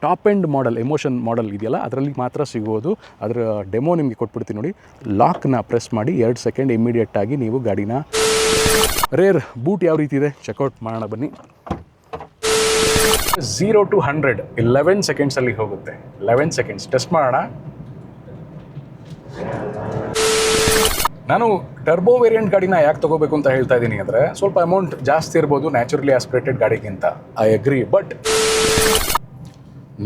Top end model emotion model ಇದೆಯಲ್ಲ ಅದರಲ್ಲಿ ಮಾತ್ರ ಸಿಗೋದು. ಅದರ ಡೆಮೋ ನಿಮಗೆ ಕೊಟ್ಬಿಡ್ತೀನಿ ನೋಡಿ. ಲಾಕ್ನ ಪ್ರೆಸ್ ಮಾಡಿ 2 ಸೆಕೆಂಡ್ ಇಮಿಡಿಯೇಟಾಗಿ ನೀವು ಗಾಡಿನ ರೇರ್ ಬೂಟ್ ಯಾವ ರೀತಿ ಇದೆ ಚೆಕ್ಔಟ್ ಮಾಡೋಣ ಬನ್ನಿ. 0 to 100 11 ಸೆಕೆಂಡ್ಸಲ್ಲಿ ಹೋಗುತ್ತೆ. 11 ಸೆಕೆಂಡ್ಸ್ ಟೆಸ್ಟ್ ಮಾಡೋಣ. ನಾನು ಟರ್ಬೋ ವೇರಿಯಂಟ್ ಗಾಡಿನ ಯಾಕೆ ತೊಗೋಬೇಕು ಅಂತ ಹೇಳ್ತಾ ಇದ್ದೀನಿ ಅಂದರೆ ಸ್ವಲ್ಪ ಅಮೌಂಟ್ ಜಾಸ್ತಿ ಇರ್ಬೋದು ನ್ಯಾಚುರಲಿ ಆಸ್ಪಿರೇಟೆಡ್ ಗಾಡಿಗಿಂತ. I agree. ಬಟ್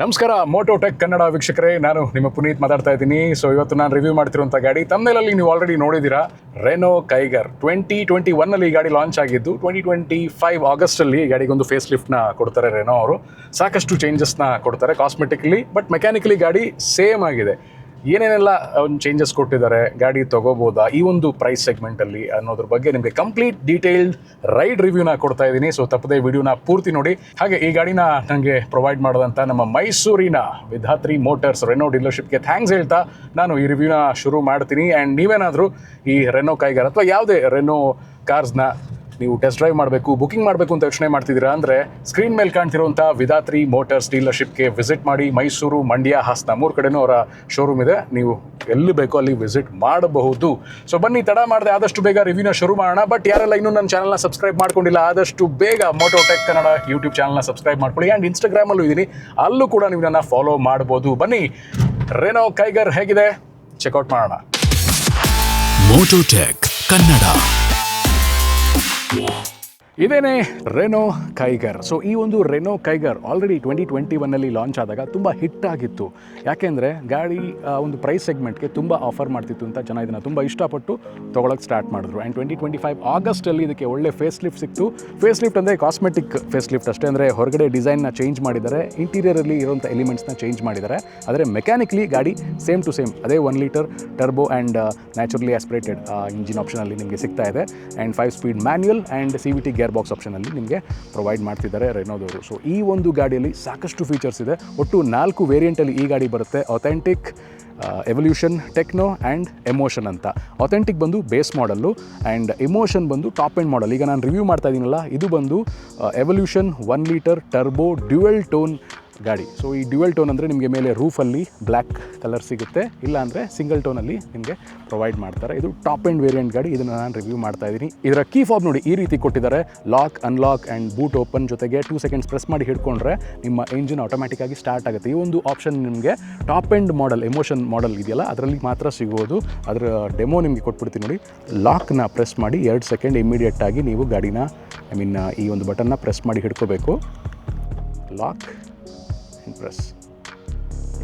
ನಮಸ್ಕಾರ ಮೋಟೋಟೆಕ್ ಕನ್ನಡ ವೀಕ್ಷಕರೇ, ನಾನು ನಿಮ್ಮ ಪುನೀತ್ ಮಾತಾಡ್ತಾ ಇದ್ದೀನಿ. ಸೊ ಇವತ್ತು ನಾನು ರಿವ್ಯೂ ಮಾಡ್ತಿರುವಂಥ ಗಾಡಿ ತಮ್ಮೇಲಲ್ಲಿ ನೀವು ಆಲ್ರೆಡಿ ನೋಡಿದ್ದೀರಾ, ರೆನೋ ಕೈಗರ್. 2021 ಈ ಗಾಡಿ ಲಾಂಚ್ ಆಗಿದ್ದು. 2025 ಆಗಸ್ಟಲ್ಲಿ ಈ ಗಾಡಿಗೊಂದು ಫೇಸ್ ಲಿಫ್ಟ್ನ ಕೊಡ್ತಾರೆ ರೆನೋ ಅವರು. ಸಾಕಷ್ಟು ಚೇಂಜಸ್ನ ಕೊಡ್ತಾರೆ ಕಾಸ್ಮೆಟಿಕಲಿ, ಬಟ್ ಮೆಕ್ಯಾನಿಕಲಿ ಗಾಡಿ ಸೇಮ್ ಆಗಿದೆ. ಏನೇನೆಲ್ಲ ಒಂದು ಚೇಂಜಸ್ ಕೊಟ್ಟಿದ್ದಾರೆ, ಗಾಡಿ ತೊಗೋಬೋದಾ ಈ ಒಂದು ಪ್ರೈಸ್ ಸೆಗ್ಮೆಂಟಲ್ಲಿ ಅನ್ನೋದ್ರ ಬಗ್ಗೆ ನಿಮಗೆ ಕಂಪ್ಲೀಟ್ ಡೀಟೇಲ್ಡ್ ರೈಡ್ ರಿವ್ಯೂನ ಕೊಡ್ತಾ ಇದ್ದೀನಿ. ಸೊ ತಪ್ಪದೇ ವಿಡಿಯೋನ ಪೂರ್ತಿ ನೋಡಿ. ಹಾಗೆ ಈ ಗಾಡಿನ ನನಗೆ ಪ್ರೊವೈಡ್ ಮಾಡೋದಂಥ ನಮ್ಮ ಮೈಸೂರಿನ ವಿಧಾತ್ರಿ ಮೋಟರ್ಸ್ ರೆನೋ ಡೀಲರ್ಶಿಪ್ಗೆ ಥ್ಯಾಂಕ್ಸ್ ಹೇಳ್ತಾ ನಾನು ಈ ರಿವ್ಯೂನ ಶುರು ಮಾಡ್ತೀನಿ. ಆ್ಯಂಡ್ ನೀವೇನಾದರೂ ಈ ರೆನೋ ಕೈಗರ್ ಅಥವಾ ಯಾವುದೇ ರೆನೋ ಕಾರ್ಸ್ನ ನೀವು ಟೆಸ್ಟ್ ಡ್ರೈವ್ ಮಾಡಬೇಕು, ಬುಕಿಂಗ್ ಮಾಡಬೇಕು ಅಂತ ಯೋಚನೆ ಮಾಡ್ತಿದ್ದೀರಾ ಅಂದರೆ ಸ್ಕ್ರೀನ್ ಮೇಲೆ ಕಾಣ್ತಿರುವಂಥ ವಿಧಾತ್ರಿ ಮೋಟರ್ಸ್ ಡೀಲರ್ಶಿಪ್ಗೆ ವಿಸಿಟ್ ಮಾಡಿ. ಮೈಸೂರು, ಮಂಡ್ಯ, ಹಾಸನ 3 ಕಡೆನೂ ಅವರ ಶೋರೂಮ್ ಇದೆ. ನೀವು ಎಲ್ಲಿ ಬೇಕೋ ಅಲ್ಲಿ ವಿಸಿಟ್ ಮಾಡಬಹುದು. ಸೊ ಬನ್ನಿ, ತಡ ಮಾಡದೆ ಆದಷ್ಟು ಬೇಗ ರಿವ್ಯೂನ ಶುರು ಮಾಡೋಣ. ಬಟ್ ಯಾರೆಲ್ಲ ಇನ್ನೂ ನನ್ನ ಚಾನಲ್ನ ಸಬ್ಸ್ಕ್ರೈಬ್ ಮಾಡ್ಕೊಂಡಿಲ್ಲ, ಆದಷ್ಟು ಬೇಗ ಮೋಟೋಟೆಕ್ ಕನ್ನಡ ಯೂಟ್ಯೂಬ್ ಚಾನಲ್ನ ಸಬ್ಸ್ಕ್ರೈಬ್ ಮಾಡ್ಕೊಳ್ಳಿ. ಆ್ಯಂಡ್ ಇನ್ಸ್ಟಾಗ್ರಾಮಲ್ಲೂ ಇದ್ದೀನಿ, ಅಲ್ಲೂ ಕೂಡ ನೀವು ನನ್ನ ಫಾಲೋ ಮಾಡ್ಬೋದು. ಬನ್ನಿ, ರೆನೋ ಕೈಗರ್ ಹೇಗಿದೆ ಚೆಕ್ಔಟ್ ಮಾಡೋಣ. ಮೋಟೋಟೆಕ್ ಕನ್ನಡ. ಇದೇನೇ ರೆನೋ ಕೈಗರ್. ಸೊ ಈ ಒಂದು ರೆನೋ ಕೈಗರ್ ಆಲ್ರೆಡಿ 2021 ಲಾಂಚ್ ಆದಾಗ ತುಂಬ ಹಿಟ್ ಆಗಿತ್ತು. ಯಾಕೆಂದರೆ ಗಾಡಿ ಒಂದು ಪ್ರೈಸ್ ಸೆಗ್ಮೆಂಟ್ಗೆ ತುಂಬ ಆಫರ್ ಮಾಡ್ತಿತ್ತು ಅಂತ ಜನ ಇದನ್ನು ತುಂಬ ಇಷ್ಟಪಟ್ಟು ತೊಗೊಳಕ್ಕೆ ಸ್ಟಾರ್ಟ್ ಮಾಡಿದ್ರು. ಆ್ಯಂಡ್ 2025 ಆಗಸ್ಟಲ್ಲಿ ಇದಕ್ಕೆ ಒಳ್ಳೆ ಫೇಸ್ ಲಿಫ್ಟ್ ಸಿಕ್ತು. ಫೇಸ್ ಲಿಫ್ಟ್ ಅಂದರೆ ಕಾಸ್ಮೆಟಿಕ್ ಫೇಸ್ ಲಿಫ್ಟ್ ಅಷ್ಟೇ. ಅಂದರೆ ಹೊರಗಡೆ ಡಿಸೈನ್ನ ಚೇಂಜ್ ಮಾಡಿದ್ದಾರೆ, ಇಂಟೀರಿಯರಲ್ಲಿ ಇರೋಂಥ ಎಲಿಮೆಂಟ್ಸ್ನ ಚೇಂಜ್ ಮಾಡಿದ್ದಾರೆ. ಆದರೆ ಮೆಕ್ಯಾನಿಕಲಿ ಗಾಡಿ ಸೇಮ್ ಟು ಸೇಮ್ ಅದೇ 1 litre turbo and naturally aspirated engine ಆಪ್ಷನಲ್ಲಿ ನಿಮಗೆ ಸಿಗ್ತಾ ಇದೆ. And 5 speed manual and CVT gear box ಆಪ್ಷನಲ್ಲಿ ನಿಮಗೆ ಪ್ರೊವೈಡ್ ಮಾಡ್ತಿದ್ದಾರೆ ರೆನೋದವರು. ಸೊ ಈ ಒಂದು ಗಾಡಿಯಲ್ಲಿ ಸಾಕಷ್ಟು ಫೀಚರ್ಸ್ ಇದೆ. ಒಟ್ಟು 4 ವೇರಿಯಂಟಲ್ಲಿ ಈ ಗಾಡಿ ಬರುತ್ತೆ. Authentic, evolution, techno and emotion ಅಂತ. ಅಥೆಂಟಿಕ್ ಬಂದು ಬೇಸ್ ಮಾಡಲ್ಲು ಆ್ಯಂಡ್ ಎಮೋಷನ್ ಬಂದು ಟಾಪ್ ಎಂಡ್ ಮಾಡಲ್. ಈಗ ನಾನು ರಿವ್ಯೂ ಮಾಡ್ತಾ ಇದ್ದೀನಲ್ಲ, ಇದು ಬಂದು evolution 1 litre turbo dual tone ಗಾಡಿ. ಸೊ ಈ ಡ್ಯುಯಲ್ ಟೋನ್ ಅಂದರೆ ನಿಮಗೆ ಮೇಲೆ ರೂಫಲ್ಲಿ ಬ್ಲ್ಯಾಕ್ ಕಲರ್ ಸಿಗುತ್ತೆ, ಇಲ್ಲಾಂದರೆ ಸಿಂಗಲ್ ಟೋನಲ್ಲಿ ನಿಮಗೆ ಪ್ರೊವೈಡ್ ಮಾಡ್ತಾರೆ. ಇದು ಟಾಪ್ ಎಂಡ್ ವೇರಿಯಂಟ್ ಗಾಡಿ. ಇದನ್ನು ನಾನು ರಿವ್ಯೂ ಮಾಡ್ತಾ ಇದ್ದೀನಿ. ಇದರ ಕೀ ಫಾಬ್ ನೋಡಿ ಈ ರೀತಿ ಕೊಟ್ಟಿದ್ದಾರೆ. Lock, unlock and boot open ಜೊತೆಗೆ 2 ಸೆಕೆಂಡ್ಸ್ ಪ್ರೆಸ್ ಮಾಡಿ ಹಿಡ್ಕೊಂಡ್ರೆ ನಿಮ್ಮ ಇಂಜಿನ್ ಆಟೋಮ್ಯಾಟಿಕ್ಕಾಗಿ ಸ್ಟಾರ್ಟ್ ಆಗುತ್ತೆ. ಈ ಒಂದು ಆಪ್ಷನ್ ನಿಮಗೆ top end model emotion model ಇದೆಯಲ್ಲ ಅದರಲ್ಲಿ ಮಾತ್ರ ಸಿಗೋದು. ಅದರ ಡೆಮೋ ನಿಮಗೆ ಕೊಟ್ಬಿಡ್ತೀನಿ ನೋಡಿ. ಲಾಕ್ನ ಪ್ರೆಸ್ ಮಾಡಿ 2 ಸೆಕೆಂಡ್ ಇಮಿಡಿಯೇಟಾಗಿ ನೀವು ಗಾಡಿನ ಈ ಒಂದು ಬಟನ್ನ ಪ್ರೆಸ್ ಮಾಡಿ ಹಿಡ್ಕೋಬೇಕು. Lock and press.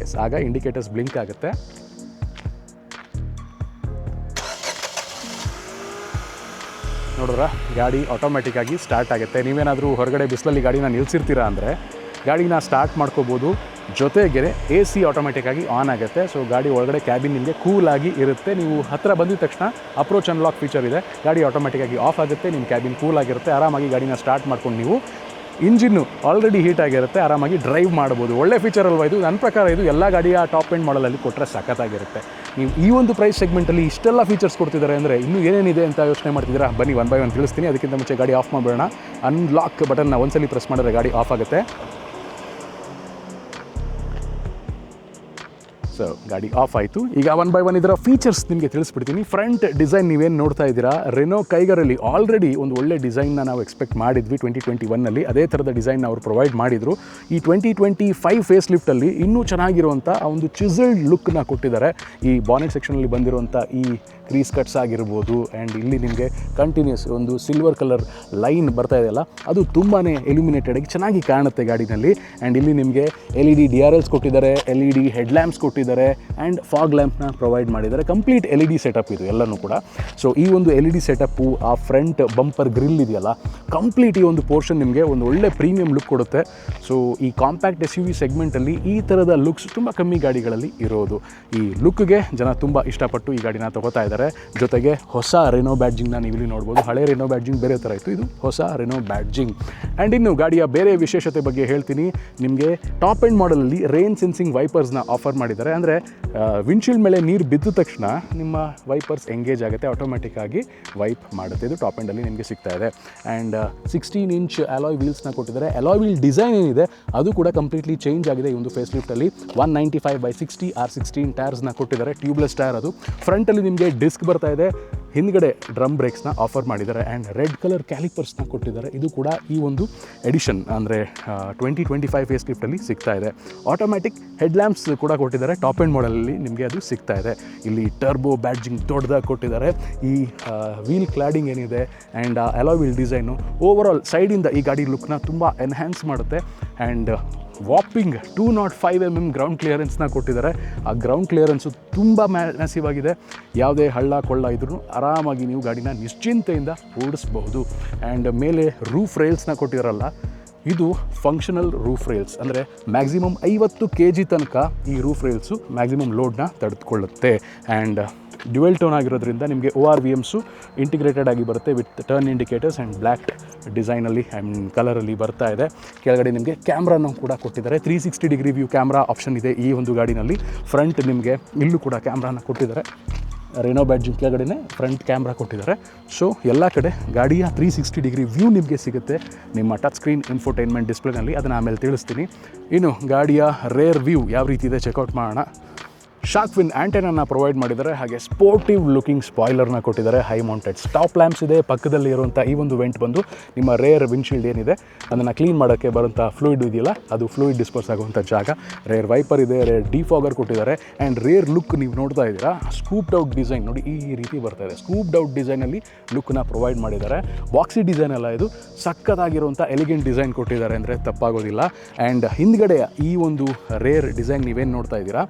ಎಸ್, ಆಗ ಇಂಡಿಕೇಟರ್ಸ್ ಬ್ಲಿಂಕ್ ಆಗುತ್ತೆ. ನೋಡಿದ್ರ, ಗಾಡಿ ಆಟೋಮ್ಯಾಟಿಕ್ಕಾಗಿ ಸ್ಟಾರ್ಟ್ ಆಗುತ್ತೆ. ನೀವೇನಾದರೂ ಹೊರಗಡೆ ಬಿಸಿಲಲ್ಲಿ ಗಾಡಿನ ನಿಲ್ಲಿಸಿರ್ತೀರಾ ಅಂದರೆ ಗಾಡಿನ ಸ್ಟಾರ್ಟ್ ಮಾಡ್ಕೋಬೋದು. ಜೊತೆಗೆ AC ಆಟೋಮ್ಯಾಟಿಕ್ಕಾಗಿ ಆನ್ ಆಗುತ್ತೆ. ಸೊ ಗಾಡಿ ಒಳಗಡೆ ಕ್ಯಾಬಿನ್ ನಿಮಗೆ ಕೂಲಾಗಿ ಇರುತ್ತೆ. ನೀವು ಹತ್ತಿರ ಬಂದಿದ ತಕ್ಷಣ ಅಪ್ರೋಚ್ ಅನ್ಲಾಕ್ ಫೀಚರ್ ಇದೆ. ಗಾಡಿ ಆಟೋಮ್ಯಾಟಿಕ್ಕಾಗಿ ಆಫ್ ಆಗುತ್ತೆ. ನಿಮ್ಮ ಕ್ಯಾಬಿನ್ ಕೂಲಾಗಿರುತ್ತೆ. ಆರಾಮಾಗಿ ಗಾಡಿನ ಸ್ಟಾರ್ಟ್ ಮಾಡ್ಕೊಂಡು ನೀವು ಇಂಜಿನ್ನು ಆಲ್ರೆಡಿ ಹೀಟ್ ಆಗಿರುತ್ತೆ, ಆರಾಮಾಗಿ ಡ್ರೈವ್ ಮಾಡ್ಬೋದು. ಒಳ್ಳೆ ಫೀಚರ್ ಅಲ್ವಾ ಇದು? ನನ್ನ ಪ್ರಕಾರ ಇದು ಎಲ್ಲ ಗಾಡಿಯ ಟಾಪ್ ಎಂಡ್ ಮಾಡಲಲ್ಲಿ ಕೊಟ್ಟರೆ ಸಖತ್ತಾಗಿರುತ್ತೆ. ನೀವು ಈ ಒಂದು ಪ್ರೈಸ್ ಸೆಗ್ಮೆಂಟಲ್ಲಿ ಇಷ್ಟೆಲ್ಲ ಫೀಚರ್ಸ್ ಕೊಡ್ತಿದ್ದಾರೆ ಅಂದರೆ ಇನ್ನೂ ಏನೇನಿದೆ ಅಂತ ಯೋಚನೆ ಮಾಡ್ತಿದ್ದೀರಾ? ಬನ್ನಿ 1 by 1 ತಿಳಿಸ್ತೀನಿ. ಅದಕ್ಕಿಂತ ಮುಂಚೆ ಗಾಡಿ ಆಫ್ ಮಾಡಿಬಿಡೋಣ. ಅನ್ಲಾಕ್ ಬಟನ್ನ ಒಂದ್ಸಲಿ ಪ್ರೆಸ್ ಮಾಡಿದ್ರೆ ಗಾಡಿ ಆಫ್ ಆಗುತ್ತೆ. ಸೊ ಗಾಡಿ ಆಫ್ ಆಯಿತು. ಈಗ 1 by 1 ಇದರ ಫೀಚರ್ಸ್ ನಿಮಗೆ ತಿಳಿಸ್ಬಿಡ್ತೀನಿ. ಫ್ರಂಟ್ ಡಿಸೈನ್ ನೀವೇನು ನೋಡ್ತಾ ಇದ್ದೀರಾ, ರೆನೋ ಕೈಗರಲ್ಲಿ ಆಲ್ರೆಡಿ ಒಂದು ಒಳ್ಳೆ ಡಿಸೈನ್ನ ನಾವು ಎಕ್ಸ್ಪೆಕ್ಟ್ ಮಾಡಿದ್ವಿ 2021 ಅದೇ ಥರದ ಡಿಸೈನ್ ಅವರು ಪ್ರೊವೈಡ್ ಮಾಡಿದರು. ಈ 2025 ಫೇಸ್ ಲಿಫ್ಟಲ್ಲಿ ಇನ್ನೂ ಚೆನ್ನಾಗಿರುವಂಥ ಆ ಒಂದು ಚಿಸಲ್ಡ್ ಲುಕ್ನ ಕೊಟ್ಟಿದ್ದಾರೆ. ಈ ಬಾನೆಟ್ ಸೆಕ್ಷನಲ್ಲಿ ಬಂದಿರುವಂಥ ಈ ಕ್ರೀಸ್ ಕಟ್ಸ್ ಆಗಿರ್ಬೋದು, ಆ್ಯಂಡ್ ಇಲ್ಲಿ ನಿಮಗೆ ಕಂಟಿನ್ಯೂಸ್ ಒಂದು ಸಿಲ್ವರ್ ಕಲರ್ ಲೈನ್ ಬರ್ತಾ ಇದೆಯಲ್ಲ, ಅದು ತುಂಬಾ ಎಲ್ಯುಮಿನೇಟೆಡ್ ಆಗಿ ಚೆನ್ನಾಗಿ ಕಾಣುತ್ತೆ ಗಾಡಿನಲ್ಲಿ. ಆ್ಯಂಡ್ ಇಲ್ಲಿ ನಿಮಗೆ LED DRLs ಕೊಟ್ಟಿದ್ದಾರೆ, LED ಹೆಡ್ಲ್ಯಾಂಪ್ಸ್ ಕೊಟ್ಟಿದ್ದಾರೆ ಆ್ಯಂಡ್ ಫಾಗ್ ಲ್ಯಾಂಪ್ನ ಪ್ರೊವೈಡ್ ಮಾಡಿದ್ದಾರೆ. ಕಂಪ್ಲೀಟ್ LED ಸೆಟಪ್ ಇದು ಎಲ್ಲನೂ ಕೂಡ. ಸೊ ಈ ಒಂದು LED ಸೆಟಪ್ಪು, ಆ ಫ್ರಂಟ್ ಬಂಪರ್ ಗ್ರಿಲ್ ಇದೆಯಲ್ಲ, ಕಂಪ್ಲೀಟ್ ಈ ಒಂದು ಪೋರ್ಷನ್ ನಿಮಗೆ ಒಂದು ಒಳ್ಳೆ ಪ್ರೀಮಿಯಂ ಲುಕ್ ಕೊಡುತ್ತೆ. ಸೊ ಈ ಕಾಂಪ್ಯಾಕ್ಟ್ SUV ಸೆಗ್ಮೆಂಟಲ್ಲಿ ಈ ಥರದ ಲುಕ್ಸ್ ತುಂಬ ಕಮ್ಮಿ ಗಾಡಿಗಳಲ್ಲಿ ಇರೋದು. ಈ ಲುಕ್ಗೆ ಜನ ತುಂಬ ಇಷ್ಟಪಟ್ಟು ಈ ಗಾಡಿನ ತೊಗೋತಾ ಇದ್ದಾರೆ. ಕೊಟ್ಟಿದ್ದಾರೆ. ಜೊತೆಗೆ ಹೊಸ ರೆನೋ ಬ್ಯಾಡ್ಜಿಂಗ್ನ ನೀವು ಇಲ್ಲಿ ನೋಡ್ಬೋದು. ಹಳೆ ರೆನೋ ಬ್ಯಾಡ್ಜಿಂಗ್ ಬೇರೆ ಥರ ಇತ್ತು, ಇದು ಹೊಸ ರೆನೋ ಬ್ಯಾಡ್ಜಿಂಗ್. ಆ್ಯಂಡ್ ಇನ್ನು ಗಾಡಿಯ ಬೇರೆ ವಿಶೇಷತೆ ಬಗ್ಗೆ ಹೇಳ್ತೀನಿ. ನಿಮಗೆ ಟಾಪ್ ಎಂಡ್ ಮಾಡಲಲ್ಲಿ ರೇನ್ ಸೆನ್ಸಿಂಗ್ ವೈಪರ್ಸ್ನ ಆಫರ್ ಮಾಡಿದ್ದಾರೆ. ಅಂದರೆ ವಿಂಡ್ಶೀಲ್ಡ್ ಮೇಲೆ ನೀರು ಬಿದ್ದ ತಕ್ಷಣ ನಿಮ್ಮ ವೈಪರ್ಸ್ ಎಂಗೇಜ್ ಆಗುತ್ತೆ, ಆಟೋಮೆಟಿಕ್ ಆಗಿ ವೈಪ್ ಮಾಡುತ್ತೆ. ಇದು ಟಾಪ್ ಎಂಡಲ್ಲಿ ನಿಮಗೆ ಸಿಗ್ತಾ ಇದೆ. ಆ್ಯಂಡ್ 16 ಇಂಚ್ ಅಲಾಯ್ ವೀಲ್ಸ್ನ ಕೊಟ್ಟಿದ್ದಾರೆ. ಅಲಾಯ್ ವೀಲ್ ಡಿಸೈನ್ ಏನಿದೆ ಅದು ಕೂಡ ಕಂಪ್ಲೀಟ್ಲಿ ಚೇಂಜ್ ಆಗಿದೆ ಈ ಒಂದು ಫೇಸ್ ಲಿಫ್ಟಲ್ಲಿ. 195/60 R16 ಟೈರ್ಸ್ನ ಕೊಟ್ಟಿದ್ದಾರೆ, ಟ್ಯೂಬ್ಲೆಸ್ ಟೈರ್ ಅದು. ಫ್ರಂಟಲ್ಲಿ ನಿಮಗೆ ಡಿಸ್ಕ್ ಬರ್ತಾ ಇದೆ, ಹಿಂದ್ಗಡೆ ಡ್ರಮ್ ಬ್ರೇಕ್ಸ್ನ ಆಫರ್ ಮಾಡಿದ್ದಾರೆ. ಆ್ಯಂಡ್ ರೆಡ್ ಕಲರ್ ಕ್ಯಾಲಿಪರ್ಸ್ನ ಕೊಟ್ಟಿದ್ದಾರೆ. ಇದು ಕೂಡ ಈ ಒಂದು ಎಡಿಷನ್ ಅಂದರೆ 2025 ಫೇಸ್ ಲಿಫ್ಟಲ್ಲಿ ಸಿಗ್ತಾ ಇದೆ. ಆಟೋಮ್ಯಾಟಿಕ್ ಹೆಡ್ ಲ್ಯಾಂಪ್ಸ್ ಕೂಡ ಕೊಟ್ಟಿದ್ದಾರೆ. ಟಾಪ್ ಎಂಡ್ ಮಾಡಲಲ್ಲಿ ನಿಮಗೆ ಅದು ಸಿಗ್ತಾ ಇದೆ. ಇಲ್ಲಿ ಟರ್ಬೋ ಬ್ಯಾಡ್ಜಿಂಗ್ ದೊಡ್ಡದಾಗಿ ಕೊಟ್ಟಿದ್ದಾರೆ. ಈ ವೀಲ್ ಕ್ಲಾಡಿಂಗ್ ಏನಿದೆ and alloy wheel design overall ಸೈಡಿಂದ ಈ ಗಾಡಿ ಲುಕ್ನ ತುಂಬ ಎನ್ಹ್ಯಾನ್ಸ್ ಮಾಡುತ್ತೆ. ಆ್ಯಂಡ್ ವಾಪಿಂಗ್ 205 mm ಗ್ರೌಂಡ್ ಕ್ಲಿಯರೆನ್ಸ್ನ ಕೊಟ್ಟಿದ್ದಾರೆ. ಆ ಗ್ರೌಂಡ್ ಕ್ಲಿಯರೆನ್ಸು ತುಂಬ ಮ್ಯಾಸಿವ್ ಆಗಿದೆ. ಯಾವುದೇ ಹಳ್ಳ ಕೊಳ್ಳ ಇದ್ರೂ ಆರಾಮಾಗಿ ನೀವು ಗಾಡಿನ ನಿಶ್ಚಿಂತೆಯಿಂದ ಓಡಿಸ್ಬಹುದು. ಆ್ಯಂಡ್ ಮೇಲೆ ರೂಫ್ ರೈಲ್ಸ್ನ ಕೊಟ್ಟಿದ್ದಾರಲ್ಲ, ಇದು ಫಂಕ್ಷನಲ್ ರೂಫ್ ರೈಲ್ಸ್. ಅಂದರೆ ಮ್ಯಾಕ್ಸಿಮಮ್ 50 kg ತನಕ ಈ ರೂಫ್ ರೈಲ್ಸು ಮ್ಯಾಕ್ಸಿಮಮ್ ಲೋಡ್ನ ತಡೆದುಕೊಳ್ಳುತ್ತೆ. ಆ್ಯಂಡ್ ಡ್ಯುವೆಲ್ ಟೋನ್ ಆಗಿರೋದ್ರಿಂದ ನಿಮಗೆ ORVMಸು ಇಂಟಿಗ್ರೇಟೆಡ್ ಆಗಿ ಬರುತ್ತೆ with turn indicators and black ಡಿಸೈನಲ್ಲಿ ಆ್ಯಂಡ್ ಕಲರಲ್ಲಿ ಬರ್ತಾ ಇದೆ. ಕೆಳಗಡೆ ನಿಮಗೆ ಕ್ಯಾಮ್ರಾನ ಕೂಡ ಕೊಟ್ಟಿದ್ದಾರೆ. 360 ಡಿಗ್ರಿ ವ್ಯೂ ಕ್ಯಾಮ್ರಾ ಆಪ್ಷನ್ ಇದೆ ಈ ಒಂದು ಗಾಡಿನಲ್ಲಿ. ಫ್ರಂಟ್ ನಿಮಗೆ ಇಲ್ಲೂ ಕೂಡ ಕ್ಯಾಮ್ರಾನ ಕೊಟ್ಟಿದ್ದಾರೆ. ರೆನೋ ಬ್ಯಾಡ್ಜಿಂಗ್ ಕೆಳಗಡೆ ಫ್ರಂಟ್ ಕ್ಯಾಮ್ರಾ ಕೊಟ್ಟಿದ್ದಾರೆ. ಸೊ ಎಲ್ಲ ಕಡೆ ಗಾಡಿಯ 360 ಡಿಗ್ರಿ ವ್ಯೂ ನಿಮಗೆ ಸಿಗುತ್ತೆ ನಿಮ್ಮ ಟಚ್ ಸ್ಕ್ರೀನ್ ಇನ್ಫೋಟೈನ್ಮೆಂಟ್ ಡಿಸ್ಪ್ಲೇನಲ್ಲಿ. ಅದನ್ನು ಆಮೇಲೆ ತಿಳಿಸ್ತೀನಿ. ಇನ್ನು ಗಾಡಿಯ ರೇರ್ ವ್ಯೂ ಯಾವ ರೀತಿ ಇದೆ ಚೆಕ್ಔಟ್ ಮಾಡೋಣ. ಶಾರ್ಕ್ ಫಿನ್ ಆ್ಯಂಟೆನನ್ನು ಪ್ರೊವೈಡ್ ಮಾಡಿದ್ದಾರೆ. ಹಾಗೆ ಸ್ಪೋರ್ಟಿವ್ ಲುಕಿಂಗ್ ಸ್ಪಾಯ್ಲರ್ನ ಕೊಟ್ಟಿದ್ದಾರೆ. ಹೈ ಮೌಂಟೆಡ್ ಸ್ಟಾಪ್ ಲ್ಯಾಂಪ್ಸ್ ಇದೆ. ಪಕ್ಕದಲ್ಲಿ ಇರುವಂಥ ಈ ಒಂದು ವೆಂಟ್ ಬಂದು ನಿಮ್ಮ ರೇರ್ ವಿಂಡ್ಶೀಲ್ಡ್ ಏನಿದೆ ಅದನ್ನು ಕ್ಲೀನ್ ಮಾಡೋಕ್ಕೆ ಬರುವಂಥ ಫ್ಲೂಯಿಡ್ ಇದೆಯಲ್ಲ, ಅದು ಫ್ಲೂಯಿಡ್ ಡಿಸ್ಪೋಸ್ ಆಗುವಂಥ ಜಾಗ. ರೇರ್ ವೈಪರ್ ಇದೆ, ರೇರ್ ಡಿಫಾಗರ್ ಕೊಟ್ಟಿದ್ದಾರೆ. ಆ್ಯಂಡ್ ರೇರ್ ಲುಕ್ ನೀವು ನೋಡ್ತಾ ಇದ್ದೀರಾ, ಸ್ಕೂಪ್ಡ್ ಔಟ್ ಡಿಸೈನ್ ನೋಡಿ ಈ ರೀತಿ ಬರ್ತಾ ಇದೆ. ಸ್ಕೂಪ್ಡ್ ಔಟ್ ಡಿಸೈನಲ್ಲಿ ಲುಕ್ನ ಪ್ರೊವೈಡ್ ಮಾಡಿದ್ದಾರೆ. ಬಾಕ್ಸಿ ಡಿಸೈನ್ ಅಲ್ಲ, ಇದು ಸಕ್ಕತ್ತಾಗಿರುವಂಥ ಎಲಿಗೆಂಟ್ ಡಿಸೈನ್ ಕೊಟ್ಟಿದ್ದಾರೆ ಅಂದರೆ ತಪ್ಪಾಗೋದಿಲ್ಲ. ಆ್ಯಂಡ್ ಹಿಂದ್ಗಡೆ ಈ ಒಂದು ರೇರ್ ಡಿಸೈನ್ ನೀವೇನು ನೋಡ್ತಾ ಇದ್ದೀರಾ,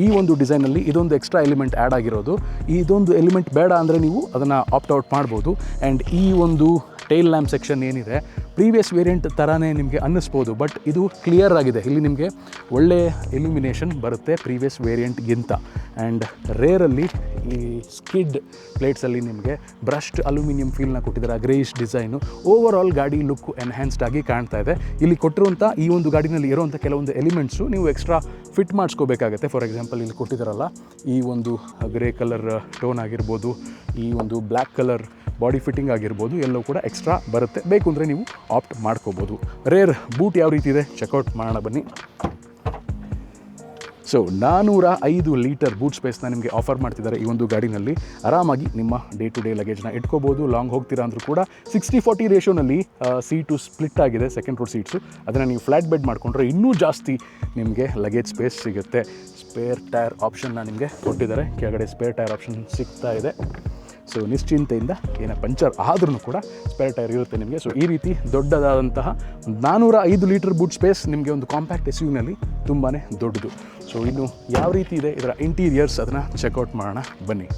ಈ ಒಂದು ಡಿಸೈನಲ್ಲಿ ಇದೊಂದು ಎಕ್ಸ್ಟ್ರಾ ಎಲಿಮೆಂಟ್ ಆ್ಯಡ್ ಆಗಿರೋದು. ಇದೊಂದು ಎಲಿಮೆಂಟ್ ಬೇಡ ಅಂದರೆ ನೀವು ಅದನ್ನು ಆಪ್ಟ್ ಔಟ್ ಮಾಡ್ಬೋದು. ಆ್ಯಂಡ್ ಈ ಒಂದು ಟೈಲ್ ಲ್ಯಾಂಪ್ ಸೆಕ್ಷನ್ ಏನಿದೆ ಪ್ರೀವಿಯಸ್ ವೇರಿಯಂಟ್ ಥರನೇ ನಿಮಗೆ ಅನ್ನಿಸ್ಬೋದು, ಬಟ್ ಇದು ಕ್ಲಿಯರ್ ಆಗಿದೆ. ಇಲ್ಲಿ ನಿಮಗೆ ಒಳ್ಳೆ ಇಲ್ಯುಮಿನೇಷನ್ ಬರುತ್ತೆ ಪ್ರೀವಿಯಸ್ ವೇರಿಯಂಟ್ಗಿಂತ. ಆ್ಯಂಡ್ ರೇರಲ್ಲಿ ಈ ಸ್ಕಿಡ್ ಪ್ಲೇಟ್ಸಲ್ಲಿ ನಿಮಗೆ ಬ್ರಷ್ಡ್ ಅಲ್ಯೂಮಿನಿಯಂ ಫೀಲ್ನ ಕೊಟ್ಟಿದ್ದಾರೆ. Greyish design. ಓವರ್ ಆಲ್ ಗಾಡಿ ಲುಕ್ ಎನ್ಹ್ಯಾನ್ಸ್ಡ್ ಆಗಿ ಕಾಣ್ತಾ ಇದೆ. ಇಲ್ಲಿ ಕೊಟ್ಟಿರುವಂಥ ಈ ಒಂದು ಗಾಡಿನಲ್ಲಿ ಇರುವಂಥ ಕೆಲವೊಂದು ಎಲಿಮೆಂಟ್ಸು ನೀವು ಎಕ್ಸ್ಟ್ರಾ ಫಿಟ್ ಮಾಡಿಸ್ಕೋಬೇಕಾಗತ್ತೆ. ಫಾರ್ ಎಕ್ಸಾಂಪಲ್ ಇಲ್ಲಿ ಕೊಟ್ಟಿದ್ದಾರಲ್ಲ, ಈ ಒಂದು ಗ್ರೇ ಕಲರ್ ಟೋನ್ ಆಗಿರ್ಬೋದು, ಈ ಒಂದು ಬ್ಲ್ಯಾಕ್ ಕಲರ್ ಬಾಡಿ ಫಿಟ್ಟಿಂಗ್ ಆಗಿರ್ಬೋದು, ಎಲ್ಲವೂ ಕೂಡ ಎಕ್ಸ್ಟ್ರಾ ಬರುತ್ತೆ. ಬೇಕು ಅಂದರೆ ನೀವು ಆಪ್ಟ್ ಮಾಡ್ಕೋಬೋದು. ರೇರ್ ಬೂಟ್ ಯಾವ ರೀತಿ ಇದೆ ಚೆಕ್ಔಟ್ ಮಾಡೋಣ ಬನ್ನಿ. ಸೊ 405 ಲೀಟರ್ ಬೂಟ್ ಸ್ಪೇಸ್ನ ನಿಮಗೆ ಆಫರ್ ಮಾಡ್ತಿದ್ದಾರೆ ಈ ಒಂದು ಗಾಡಿನಲ್ಲಿ. ಆರಾಮಾಗಿ ನಿಮ್ಮ ಡೇ ಟು ಡೇ ಲಗೇಜ್ನ ಇಟ್ಕೋಬೋದು. ಲಾಂಗ್ ಹೋಗ್ತೀರಾ ಅಂದರೂ ಕೂಡ 60-40 ರೇಷೋನಲ್ಲಿ ಸೀಟು ಸ್ಪ್ಲಿಟ್ ಆಗಿದೆ, ಸೆಕೆಂಡ್ ರೋಡ್ ಸೀಟ್ಸು. ಅದನ್ನು ನೀವು ಫ್ಲ್ಯಾಟ್ ಬೆಡ್ ಮಾಡಿಕೊಂಡ್ರೆ ಇನ್ನೂ ಜಾಸ್ತಿ ನಿಮಗೆ ಲಗೇಜ್ ಸ್ಪೇಸ್ ಸಿಗುತ್ತೆ. ಸ್ಪೇರ್ ಟೈರ್ ಆಪ್ಷನ್ನ ನಿಮಗೆ ಕೊಟ್ಟಿದ್ದಾರೆ. ಕೆಳಗಡೆ ಸ್ಪೇರ್ ಟೈರ್ ಆಪ್ಷನ್ ಸಿಗ್ತಾ ಇದೆ. ಸೊ ನಿಶ್ಚಿಂತೆಯಿಂದ ಏನೋ ಪಂಚರ್ ಆದ್ರೂ ಕೂಡ ಸ್ಪೇರ್ ಟೈರ್ ಇರುತ್ತೆ ನಿಮಗೆ. ಸೊ ಈ ರೀತಿ ದೊಡ್ಡದಾದಂತಹ 405 ಲೀಟರ್ ಬೂಟ್ ಸ್ಪೇಸ್ ನಿಮಗೆ ಒಂದು ಕಾಂಪ್ಯಾಕ್ಟ್ SUV-ನಲ್ಲಿ ತುಂಬಾ ದೊಡ್ಡದು. ಸೊ ಇನ್ನು ಯಾವ ರೀತಿ ಇದೆ ಇದರ ಇಂಟೀರಿಯರ್ಸ್ ಅದನ್ನು ಚೆಕ್ಔಟ್ ಮಾಡೋಣ ಬನ್ನಿ.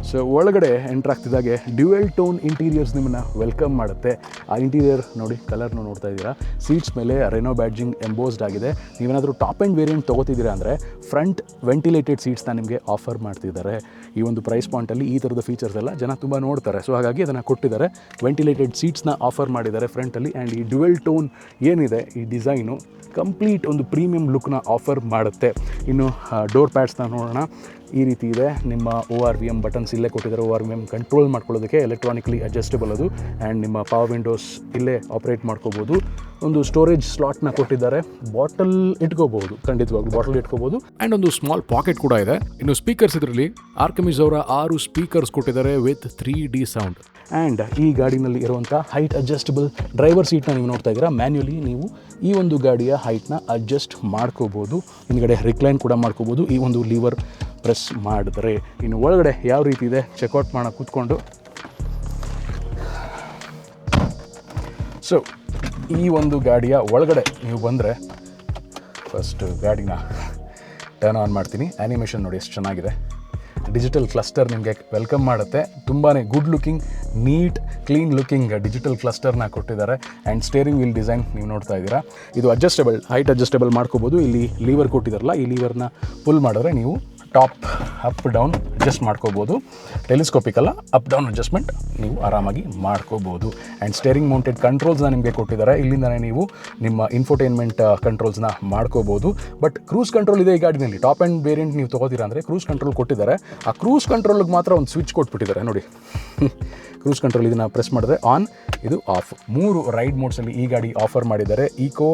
ಸೊ ಒಳಗಡೆ ಎಂಟ್ರ್ ಆಗ್ತಿದ್ದಾಗೆ ಡ್ಯುಯಲ್ ಟೋನ್ ಇಂಟೀರಿಯರ್ಸ್ ನಿಮ್ಮನ್ನು ವೆಲ್ಕಮ್ ಮಾಡುತ್ತೆ. ಆ ಇಂಟೀರಿಯರ್ ನೋಡಿ, ಕಲರ್ನು ನೋಡ್ತಾ ಇದ್ದೀರಾ. ಸೀಟ್ಸ್ ಮೇಲೆ ರೆನೋ ಬ್ಯಾಡ್ಜಿಂಗ್ ಎಂಬೋಸ್ಡ್ ಆಗಿದೆ. ನೀವೇನಾದರೂ ಟಾಪ್ ಆ್ಯಂಡ್ ವೇರಿಯಂಟ್ ತೊಗೋತಿದ್ದೀರಾ ಅಂದರೆ ಫ್ರಂಟ್ ವೆಂಟಿಲೇಟೆಡ್ ಸೀಟ್ಸ್ನ ನಿಮಗೆ ಆಫರ್ ಮಾಡ್ತಿದ್ದಾರೆ. ಈ ಒಂದು ಪ್ರೈಸ್ ಪಾಯಿಂಟಲ್ಲಿ ಈ ಥರದ ಫೀಚರ್ಸ್ ಎಲ್ಲ ಜನ ತುಂಬ ನೋಡ್ತಾರೆ. ಸೊ ಹಾಗಾಗಿ ಅದನ್ನು ಕೊಟ್ಟಿದ್ದಾರೆ. ವೆಂಟಿಲೇಟೆಡ್ ಸೀಟ್ಸ್ನ ಆಫರ್ ಮಾಡಿದ್ದಾರೆ ಫ್ರಂಟಲ್ಲಿ. ಆ್ಯಂಡ್ ಈ ಡ್ಯುಯಲ್ ಟೋನ್ ಏನಿದೆ ಈ ಡಿಸೈನು ಕಂಪ್ಲೀಟ್ ಒಂದು ಪ್ರೀಮಿಯಂ ಲುಕ್ನ ಆಫರ್ ಮಾಡುತ್ತೆ. ಇನ್ನು ಡೋರ್ ಪ್ಯಾಡ್ಸ್ನ ನೋಡೋಣ. ಈ ರೀತಿ ಇದೆ. ನಿಮ್ಮ ORVM ಬಟನ್ಸ್ ಇಲ್ಲೇ ಕೊಟ್ಟಿದ್ದಾರೆ. ORVM ಕಂಟ್ರೋಲ್ ಮಾಡ್ಕೊಳ್ಳೋದಕ್ಕೆ ಎಲೆಕ್ಟ್ರಾನಿಕಲಿ ಅಡ್ಜಸ್ಟಬಲ್ ಅದು. ಆ್ಯಂಡ್ ನಿಮ್ಮ ಪವರ್ ವಿಂಡೋಸ್ ಇಲ್ಲೇ ಆಪ್ರೇಟ್ ಮಾಡ್ಕೋಬೋದು. ಒಂದು ಸ್ಟೋರೇಜ್ ಸ್ಲಾಟ್ನ ಕೊಟ್ಟಿದ್ದಾರೆ. ಬಾಟಲ್ ಇಟ್ಕೋಬಹುದು, ಖಂಡಿತವಾಗ್ಲೂ ಬಾಟಲ್ ಇಟ್ಕೋಬಹುದು. ಆ್ಯಂಡ್ ಒಂದು ಸ್ಮಾಲ್ ಪಾಕೆಟ್ ಕೂಡ ಇದೆ. ಇನ್ನು ಸ್ಪೀಕರ್ಸ್ ಇದರಲ್ಲಿ ಆರ್ಕಮಿಸ್ ಅವರ 6 ಸ್ಪೀಕರ್ಸ್ ಕೊಟ್ಟಿದ್ದಾರೆ ವಿತ್ 3D ಸೌಂಡ್. ಆ್ಯಂಡ್ ಈ ಗಾಡಿನಲ್ಲಿ ಇರುವಂಥ ಹೈಟ್ ಅಡ್ಜಸ್ಟಬಲ್ ಡ್ರೈವರ್ ಸೀಟ್ನ ನೀವು ನೋಡ್ತಾ ಇದ್ದೀರಾ. ಮ್ಯಾನ್ಯುಲಿ ನೀವು ಈ ಒಂದು ಗಾಡಿಯ ಹೈಟ್ನ ಅಡ್ಜಸ್ಟ್ ಮಾಡ್ಕೋಬೋದು. ಹಿಂದ್ಗಡೆ ರಿಕ್ಲೈನ್ ಕೂಡ ಮಾಡ್ಕೋಬೋದು ಈ ಒಂದು ಲೀವರ್ ಪ್ರೆಸ್ ಮಾಡಿದ್ರೆ. ಇನ್ನು ಒಳಗಡೆ ಯಾವ ರೀತಿ ಇದೆ ಚೆಕ್ಔಟ್ ಮಾಡೋಣ ಕೂತ್ಕೊಂಡು. ಸೊ ಈ ಒಂದು ಗಾಡಿಯ ಒಳಗಡೆ ನೀವು ಬಂದರೆ ಫಸ್ಟ್ ಗಾಡಿನ ಟರ್ನ್ ಆನ್ ಮಾಡ್ತೀನಿ. ಆ್ಯನಿಮೇಷನ್ ನೋಡಿ ಎಷ್ಟು ಚೆನ್ನಾಗಿದೆ. ಡಿಜಿಟಲ್ ಕ್ಲಸ್ಟರ್ ನಿಮಗೆ ವೆಲ್ಕಮ್ ಮಾಡುತ್ತೆ. ತುಂಬಾ good looking, neat, clean looking digital ಕ್ಲಸ್ಟರ್ನ ಕೊಟ್ಟಿದ್ದಾರೆ. ಆ್ಯಂಡ್ ಸ್ಟೇರಿಂಗ್ ವೀಲ್ ಡಿಸೈನ್ ನೀವು ನೋಡ್ತಾ ಇದ್ದೀರಾ. ಇದು ಅಡ್ಜಸ್ಟಬಲ್, ಹೈಟ್ ಅಡ್ಜಸ್ಟಬಲ್ ಮಾಡ್ಕೋಬೋದು. ಇಲ್ಲಿ ಲೀವರ್ ಕೊಟ್ಟಿದ್ದಾರಲ್ಲ, ಈ ಲೀವರ್ನ ಪುಲ್ ಮಾಡಿದ್ರೆ ನೀವು ಟಾಪ್ ಅಪ್ ಡೌನ್ ಅಡ್ಜಸ್ಟ್ ಮಾಡ್ಕೋಬೋದು. ಟೆಲಿಸ್ಕೋಪಿಕ್ ಅಲ್ಲ, ಅಪ್ ಡೌನ್ ಅಡ್ಜಸ್ಟ್ಮೆಂಟ್ ನೀವು ಆರಾಮಾಗಿ ಮಾಡ್ಕೋಬೋದು. ಆ್ಯಂಡ್ ಸ್ಟೇರಿಂಗ್ ಮೌಂಟೆಡ್ ಕಂಟ್ರೋಲ್ಸ್ನ ನಿಮಗೆ ಕೊಟ್ಟಿದ್ದಾರೆ. ಇಲ್ಲಿಂದಲೇ ನೀವು ನಿಮ್ಮ ಇನ್ಫೋಟೈನ್ಮೆಂಟ್ ಕಂಟ್ರೋಲ್ಸ್ನ ಮಾಡ್ಕೋಬೋದು. ಬಟ್ ಕ್ರೂಸ್ ಕಂಟ್ರೋಲ್ ಇದೆ ಈ ಗಾಡಿನಲ್ಲಿ. ಟಾಪ್ ಆ್ಯಂಡ್ ವೇರಿಯಂಟ್ ನೀವು ತೊಗೋತೀರಾ ಅಂದರೆ ಕ್ರೂಸ್ ಕಂಟ್ರೋಲ್ ಕೊಟ್ಟಿದ್ದಾರೆ. ಆ ಕ್ರೂಸ್ ಕಂಟ್ರೋಲ್ಗೆ ಮಾತ್ರ ಒಂದು ಸ್ವಿಚ್ ಕೊಟ್ಬಿಟ್ಟಿದ್ದಾರೆ ನೋಡಿ. ಕ್ರೂಸ್ ಕಂಟ್ರೋಲ್ ಇದನ್ನು ಪ್ರೆಸ್ ಮಾಡಿದ್ರೆ ಆನ್, ಇದು ಆಫ್. 3 ರೈಡ್ ಮೋಡ್ಸಲ್ಲಿ ಈ ಗಾಡಿ ಆಫರ್ ಮಾಡಿದ್ದಾರೆ, ಈಕೋ,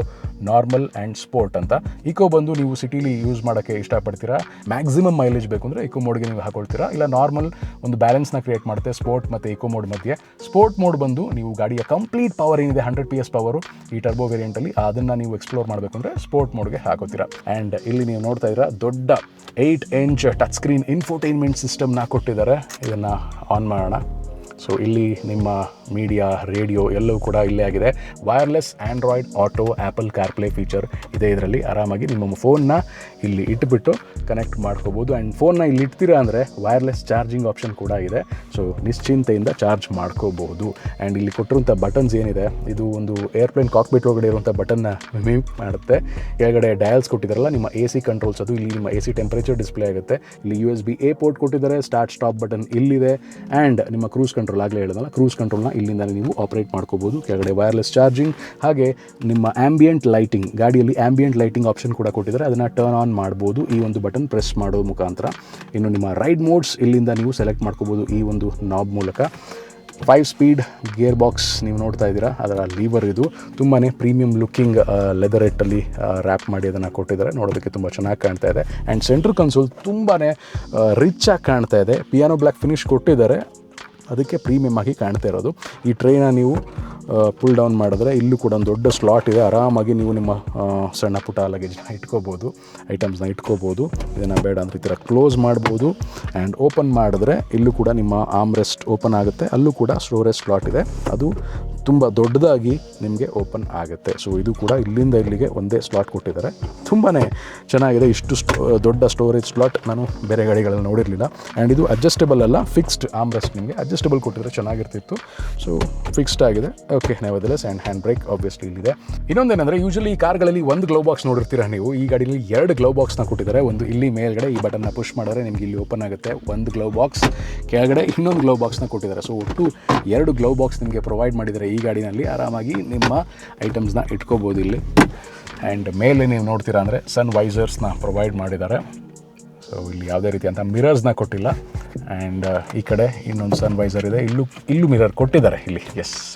ನಾರ್ಮಲ್ ಆ್ಯಂಡ್ ಸ್ಪೋರ್ಟ್ ಅಂತ. ಈಕೋ ಬಂದು ನೀವು ಸಿಟಿಲಿ ಯೂಸ್ ಮಾಡೋಕ್ಕೆ ಇಷ್ಟಪಡ್ತೀರಾ, ಮ್ಯಾಕ್ಸಿಮಮ್ ಮೈಲೇಜ್ ಬೇಕು ಅಂದರೆ ಈಕೋ ಮೋಡ್ಗೆ ನೀವು ಹಾಕೊಳ್ತೀರಾ. ಇಲ್ಲ ನಾರ್ಮಲ್ ಒಂದು ಬ್ಯಾಲೆನ್ಸ್ನ ಕ್ರಿಯೇಟ್ ಮಾಡುತ್ತೆ ಸ್ಪೋರ್ಟ್ ಮತ್ತು ಈಕೋ ಮೋಡ್ ಮಧ್ಯೆ. ಸ್ಪೋರ್ಟ್ ಮೋಡ್ ಬಂದು ನೀವು ಗಾಡಿಯ ಕಂಪ್ಲೀಟ್ ಪವರ್ ಏನಿದೆ 100 PS ಪವರು ಈ ಟರ್ಬೋ ವೇರಿಯಂಟಲ್ಲಿ, ಅದನ್ನು ನೀವು ಎಕ್ಸ್ಪ್ಲೋರ್ ಮಾಡಬೇಕು ಅಂದರೆ ಸ್ಪೋರ್ಟ್ ಮೋಡ್ಗೆ ಹಾಕೋತೀರಾ. ಆ್ಯಂಡ್ ಇಲ್ಲಿ ನೀವು ನೋಡ್ತಾ ಇದ್ದೀರಾ ದೊಡ್ಡ 8 ಇಂಚ್ ಟಚ್ ಸ್ಕ್ರೀನ್ ಇನ್ಫೋಟೈನ್ಮೆಂಟ್ ಸಿಸ್ಟಮ್ನ ಕೊಟ್ಟಿದ್ದಾರೆ. ಇದನ್ನು ಆನ್ ಮಾಡೋಣ. ಸೊ ಇಲ್ಲಿ ನಿಮ್ಮ ಮೀಡಿಯಾ, ರೇಡಿಯೋ ಎಲ್ಲವೂ ಕೂಡ ಇಲ್ಲೇ ಆಗಿದೆ. Wireless Android auto, apple CarPlay feature ಇದೆ ಇದರಲ್ಲಿ. ಆರಾಮಾಗಿ ನಿಮ್ಮ ಫೋನ್ನ ಇಲ್ಲಿ ಇಟ್ಬಿಟ್ಟು ಕನೆಕ್ಟ್ ಮಾಡ್ಕೋಬೋದು. ಆ್ಯಂಡ್ ಫೋನ್ನ ಇಲ್ಲಿ ಇಡ್ತೀರಾ ಅಂದರೆ ವೈರ್ಲೆಸ್ ಚಾರ್ಜಿಂಗ್ ಆಪ್ಷನ್ ಕೂಡ ಇದೆ. ಸೊ ನಿಶ್ಚಿಂತೆಯಿಂದ ಚಾರ್ಜ್ ಮಾಡ್ಕೋಬೋದು. ಆ್ಯಂಡ್ ಇಲ್ಲಿ ಕೊಟ್ಟಿರುವಂಥ ಬಟನ್ಸ್ ಏನಿದೆ, ಇದು ಒಂದು ಏರ್ಪ್ಲೇನ್ ಕಾಕ್ಪಿಟ್ ಒಳಗಡೆ ಇರುವಂಥ ಬಟನ್ನ ಮಿಮಿಕ್ ಮಾಡುತ್ತೆ. ಕೆಳಗಡೆ ಡಯಲ್ಸ್ ಕೊಟ್ಟಿದ್ದಾರಲ್ಲ, ನಿಮ್ಮ AC ಕಂಟ್ರೋಲ್ಸ್, ಅದು ಇಲ್ಲಿ ನಿಮ್ಮ AC ಟೆಂಪರೇಚರ್ ಡಿಸ್ಪ್ಲೇ ಆಗುತ್ತೆ. ಇಲ್ಲಿ USB-A ಪೋರ್ಟ್ ಕೊಟ್ಟಿದ್ದಾರೆ, ಸ್ಟಾರ್ಟ್ ಸ್ಟಾಪ್ ಬಟನ್ ಇಲ್ಲಿದೆ. ಆ್ಯಂಡ್ ನಿಮ್ಮ ಕ್ರೂಸ್ ಕಂಟ್ರೋಲ್ ಆಗಲೇ ಹೇಳಿದ್ನಲ್ಲ, ಕ್ರೂಸ್ ಕಂಟ್ರೋಲ್ನ ಇಲ್ಲಿಂದ ನೀವು ಆಪರೇಟ್ ಮಾಡ್ಕೋಬೋದು. ಕೆಳಗಡೆ ವೈರ್ಲೆಸ್ ಚಾರ್ಜಿಂಗ್, ಹಾಗೆ ನಿಮ್ಮ ಆಂಬಿಯೆಂಟ್ ಲೈಟಿಂಗ್, ಗಾಡಿಯಲ್ಲಿ ಆಂಬಿಯೆಂಟ್ ಲೈಟಿಂಗ್ ಆಪ್ಷನ್ ಕೂಡ ಕೊಟ್ಟಿದ್ದಾರೆ. ಅದನ್ನು ಟರ್ನ್ ಆನ್ ಮಾಡ್ಬೋದು ಈ ಒಂದು ಬಟನ್ ಪ್ರೆಸ್ ಮಾಡೋ ಮುಖಾಂತರ. ಇನ್ನು ನಿಮ್ಮ ರೈಡ್ ಮೋಡ್ಸ್ ಇಲ್ಲಿಂದ ನೀವು ಸೆಲೆಕ್ಟ್ ಮಾಡ್ಕೋಬೋದು ಈ ಒಂದು ನಾಬ್ ಮೂಲಕ. 5 ಸ್ಪೀಡ್ ಗೇರ್ ಬಾಕ್ಸ್ ನೀವು ನೋಡ್ತಾ ಇದ್ದೀರಾ, ಅದರ ಲೀವರ್ ಇದು. ತುಂಬಾ ಪ್ರೀಮಿಯಂ ಲುಕ್ಕಿಂಗ್ ಲೆದರೆಟ್ಟಲ್ಲಿ ರ್ಯಾಪ್ ಮಾಡಿ ಅದನ್ನು ಕೊಟ್ಟಿದ್ದಾರೆ. ನೋಡೋದಕ್ಕೆ ತುಂಬ ಚೆನ್ನಾಗಿ ಕಾಣ್ತಾ ಇದೆ. ಆ್ಯಂಡ್ ಸೆಂಟ್ರ್ ಕನ್ಸೋಲ್ ತುಂಬಾ ರಿಚ್ ಆಗಿ ಕಾಣ್ತಾ ಇದೆ. ಪಿಯಾನೋ ಬ್ಲ್ಯಾಕ್ ಫಿನಿಶ್ ಕೊಟ್ಟಿದ್ದಾರೆ, ಅದಕ್ಕೆ ಪ್ರೀಮಿಯಮ್ ಆಗಿ ಕಾಣ್ತಾ ಇರೋದು. ಈ ಟ್ರೈನ ನೀವು ಪುಲ್ ಡೌನ್ ಮಾಡಿದ್ರೆ ಇಲ್ಲೂ ಕೂಡ ಒಂದು ದೊಡ್ಡ ಸ್ಲಾಟ್ ಇದೆ. ಆರಾಮಾಗಿ ನೀವು ನಿಮ್ಮ ಸಣ್ಣ ಪುಟ್ಟ ಲಗೇಜ್ನ ಇಟ್ಕೋಬೋದು, ಐಟಮ್ಸ್ನ ಇಟ್ಕೋಬೋದು. ಇದನ್ನು ಬೇಡ ಅಂದರೆ ಈ ಥರ ಕ್ಲೋಸ್ ಮಾಡ್ಬೋದು. ಆ್ಯಂಡ್ ಓಪನ್ ಮಾಡಿದ್ರೆ ಇಲ್ಲೂ ಕೂಡ ನಿಮ್ಮ ಆರ್ಮ್ರೆಸ್ಟ್ ಓಪನ್ ಆಗುತ್ತೆ. ಅಲ್ಲೂ ಕೂಡ ಸ್ಟೋರೇಜ್ ಸ್ಲಾಟ್ ಇದೆ, ಅದು ತುಂಬ ದೊಡ್ಡದಾಗಿ ನಿಮಗೆ ಓಪನ್ ಆಗುತ್ತೆ. ಸೊ ಇದು ಕೂಡ ಇಲ್ಲಿಂದ ಇಲ್ಲಿಗೆ ಒಂದೇ ಸ್ಲಾಟ್ ಕೊಟ್ಟಿದ್ದಾರೆ. ತುಂಬಾ ಚೆನ್ನಾಗಿದೆ. ಇಷ್ಟು ದೊಡ್ಡ ಸ್ಟೋರೇಜ್ ಸ್ಲಾಟ್ ನಾನು ಬೇರೆ ಗಾಡಿಗಳಲ್ಲಿ ನೋಡಿರಲಿಲ್ಲ. ಆ್ಯಂಡ್ ಇದು ಅಡ್ಜಸ್ಟಬಲ್ ಅಲ್ಲ, ಫಿಕ್ಸ್ಡ್ ಆರ್ಮ್ರೆಸ್ಟ್. ನಿಮಗೆ ಅಡ್ಜಸ್ಟಬಲ್ ಕೊಟ್ಟಿದ್ರೆ ಚೆನ್ನಾಗಿರ್ತಿತ್ತು. ಸೊ ಫಿಕ್ಸ್ಡ್ ಆಗಿದೆ. Okay, nevertheless. And hand brake obviously ಇಲ್ಲಿದೆ. ಇನ್ನೊಂದೇನೆಂದರೆ, ಯೂಶಲಿ ಈ ಕಾರ್ಗಳಲ್ಲಿ ಒಂದು ಗ್ಲೌ ಬಾಕ್ಸ್ ನೋಡಿರ್ತೀರಾ ನೀವು. ಈ ಗಾಡಿಯಲ್ಲಿ 2 ಗ್ಲೌ ಬಾಕ್ಸ್ನ ಕೊಟ್ಟಿದ್ದಾರೆ. ಒಂದು ಇಲ್ಲಿ ಮೇಲ್ಗಡೆ ಈ ಬಟನ್ನ ಪುಷ್ ಮಾಡಿದ್ರೆ ನಿಮಗೆ ಇಲ್ಲಿ ಓಪನ್ ಆಗುತ್ತೆ ಒಂದು ಗ್ಲೌ ಬಾಕ್ಸ್, ಕೆಳಗಡೆ ಇನ್ನೊಂದು ಗ್ಲೌ ಬಾಕ್ಸ್ನ ಕೊಟ್ಟಿದ್ದಾರೆ. ಸೊ ಒಟ್ಟು 2 ಗ್ಲೌ ಬಾಕ್ಸ್ ನಿಮಗೆ ಪ್ರೊವೈಡ್ ಮಾಡಿದ್ದಾರೆ ಈ ಗಾಡಿನಲ್ಲಿ. ಆರಾಮಾಗಿ ನಿಮ್ಮ ಐಟಮ್ಸ್ನ ಇಟ್ಕೋಬೋದು ಇಲ್ಲಿ. ಆ್ಯಂಡ್ ಮೇಲೆ ನೀವು ನೋಡ್ತೀರಾ ಅಂದರೆ ಸನ್ ವೈಸರ್ಸ್ನ ಪ್ರೊವೈಡ್ ಮಾಡಿದ್ದಾರೆ. ಸೊ ಇಲ್ಲಿ ಯಾವುದೇ ರೀತಿಯಂಥ ಮಿರರ್ಸ್ನ ಕೊಟ್ಟಿಲ್ಲ. ಆ್ಯಂಡ್ ಈ ಕಡೆ ಇನ್ನೊಂದು ಸನ್ ವೈಸರ್ ಇದೆ, ಇಲ್ಲೂ ಮಿರರ್ ಕೊಟ್ಟಿದ್ದಾರೆ. ಇಲ್ಲಿ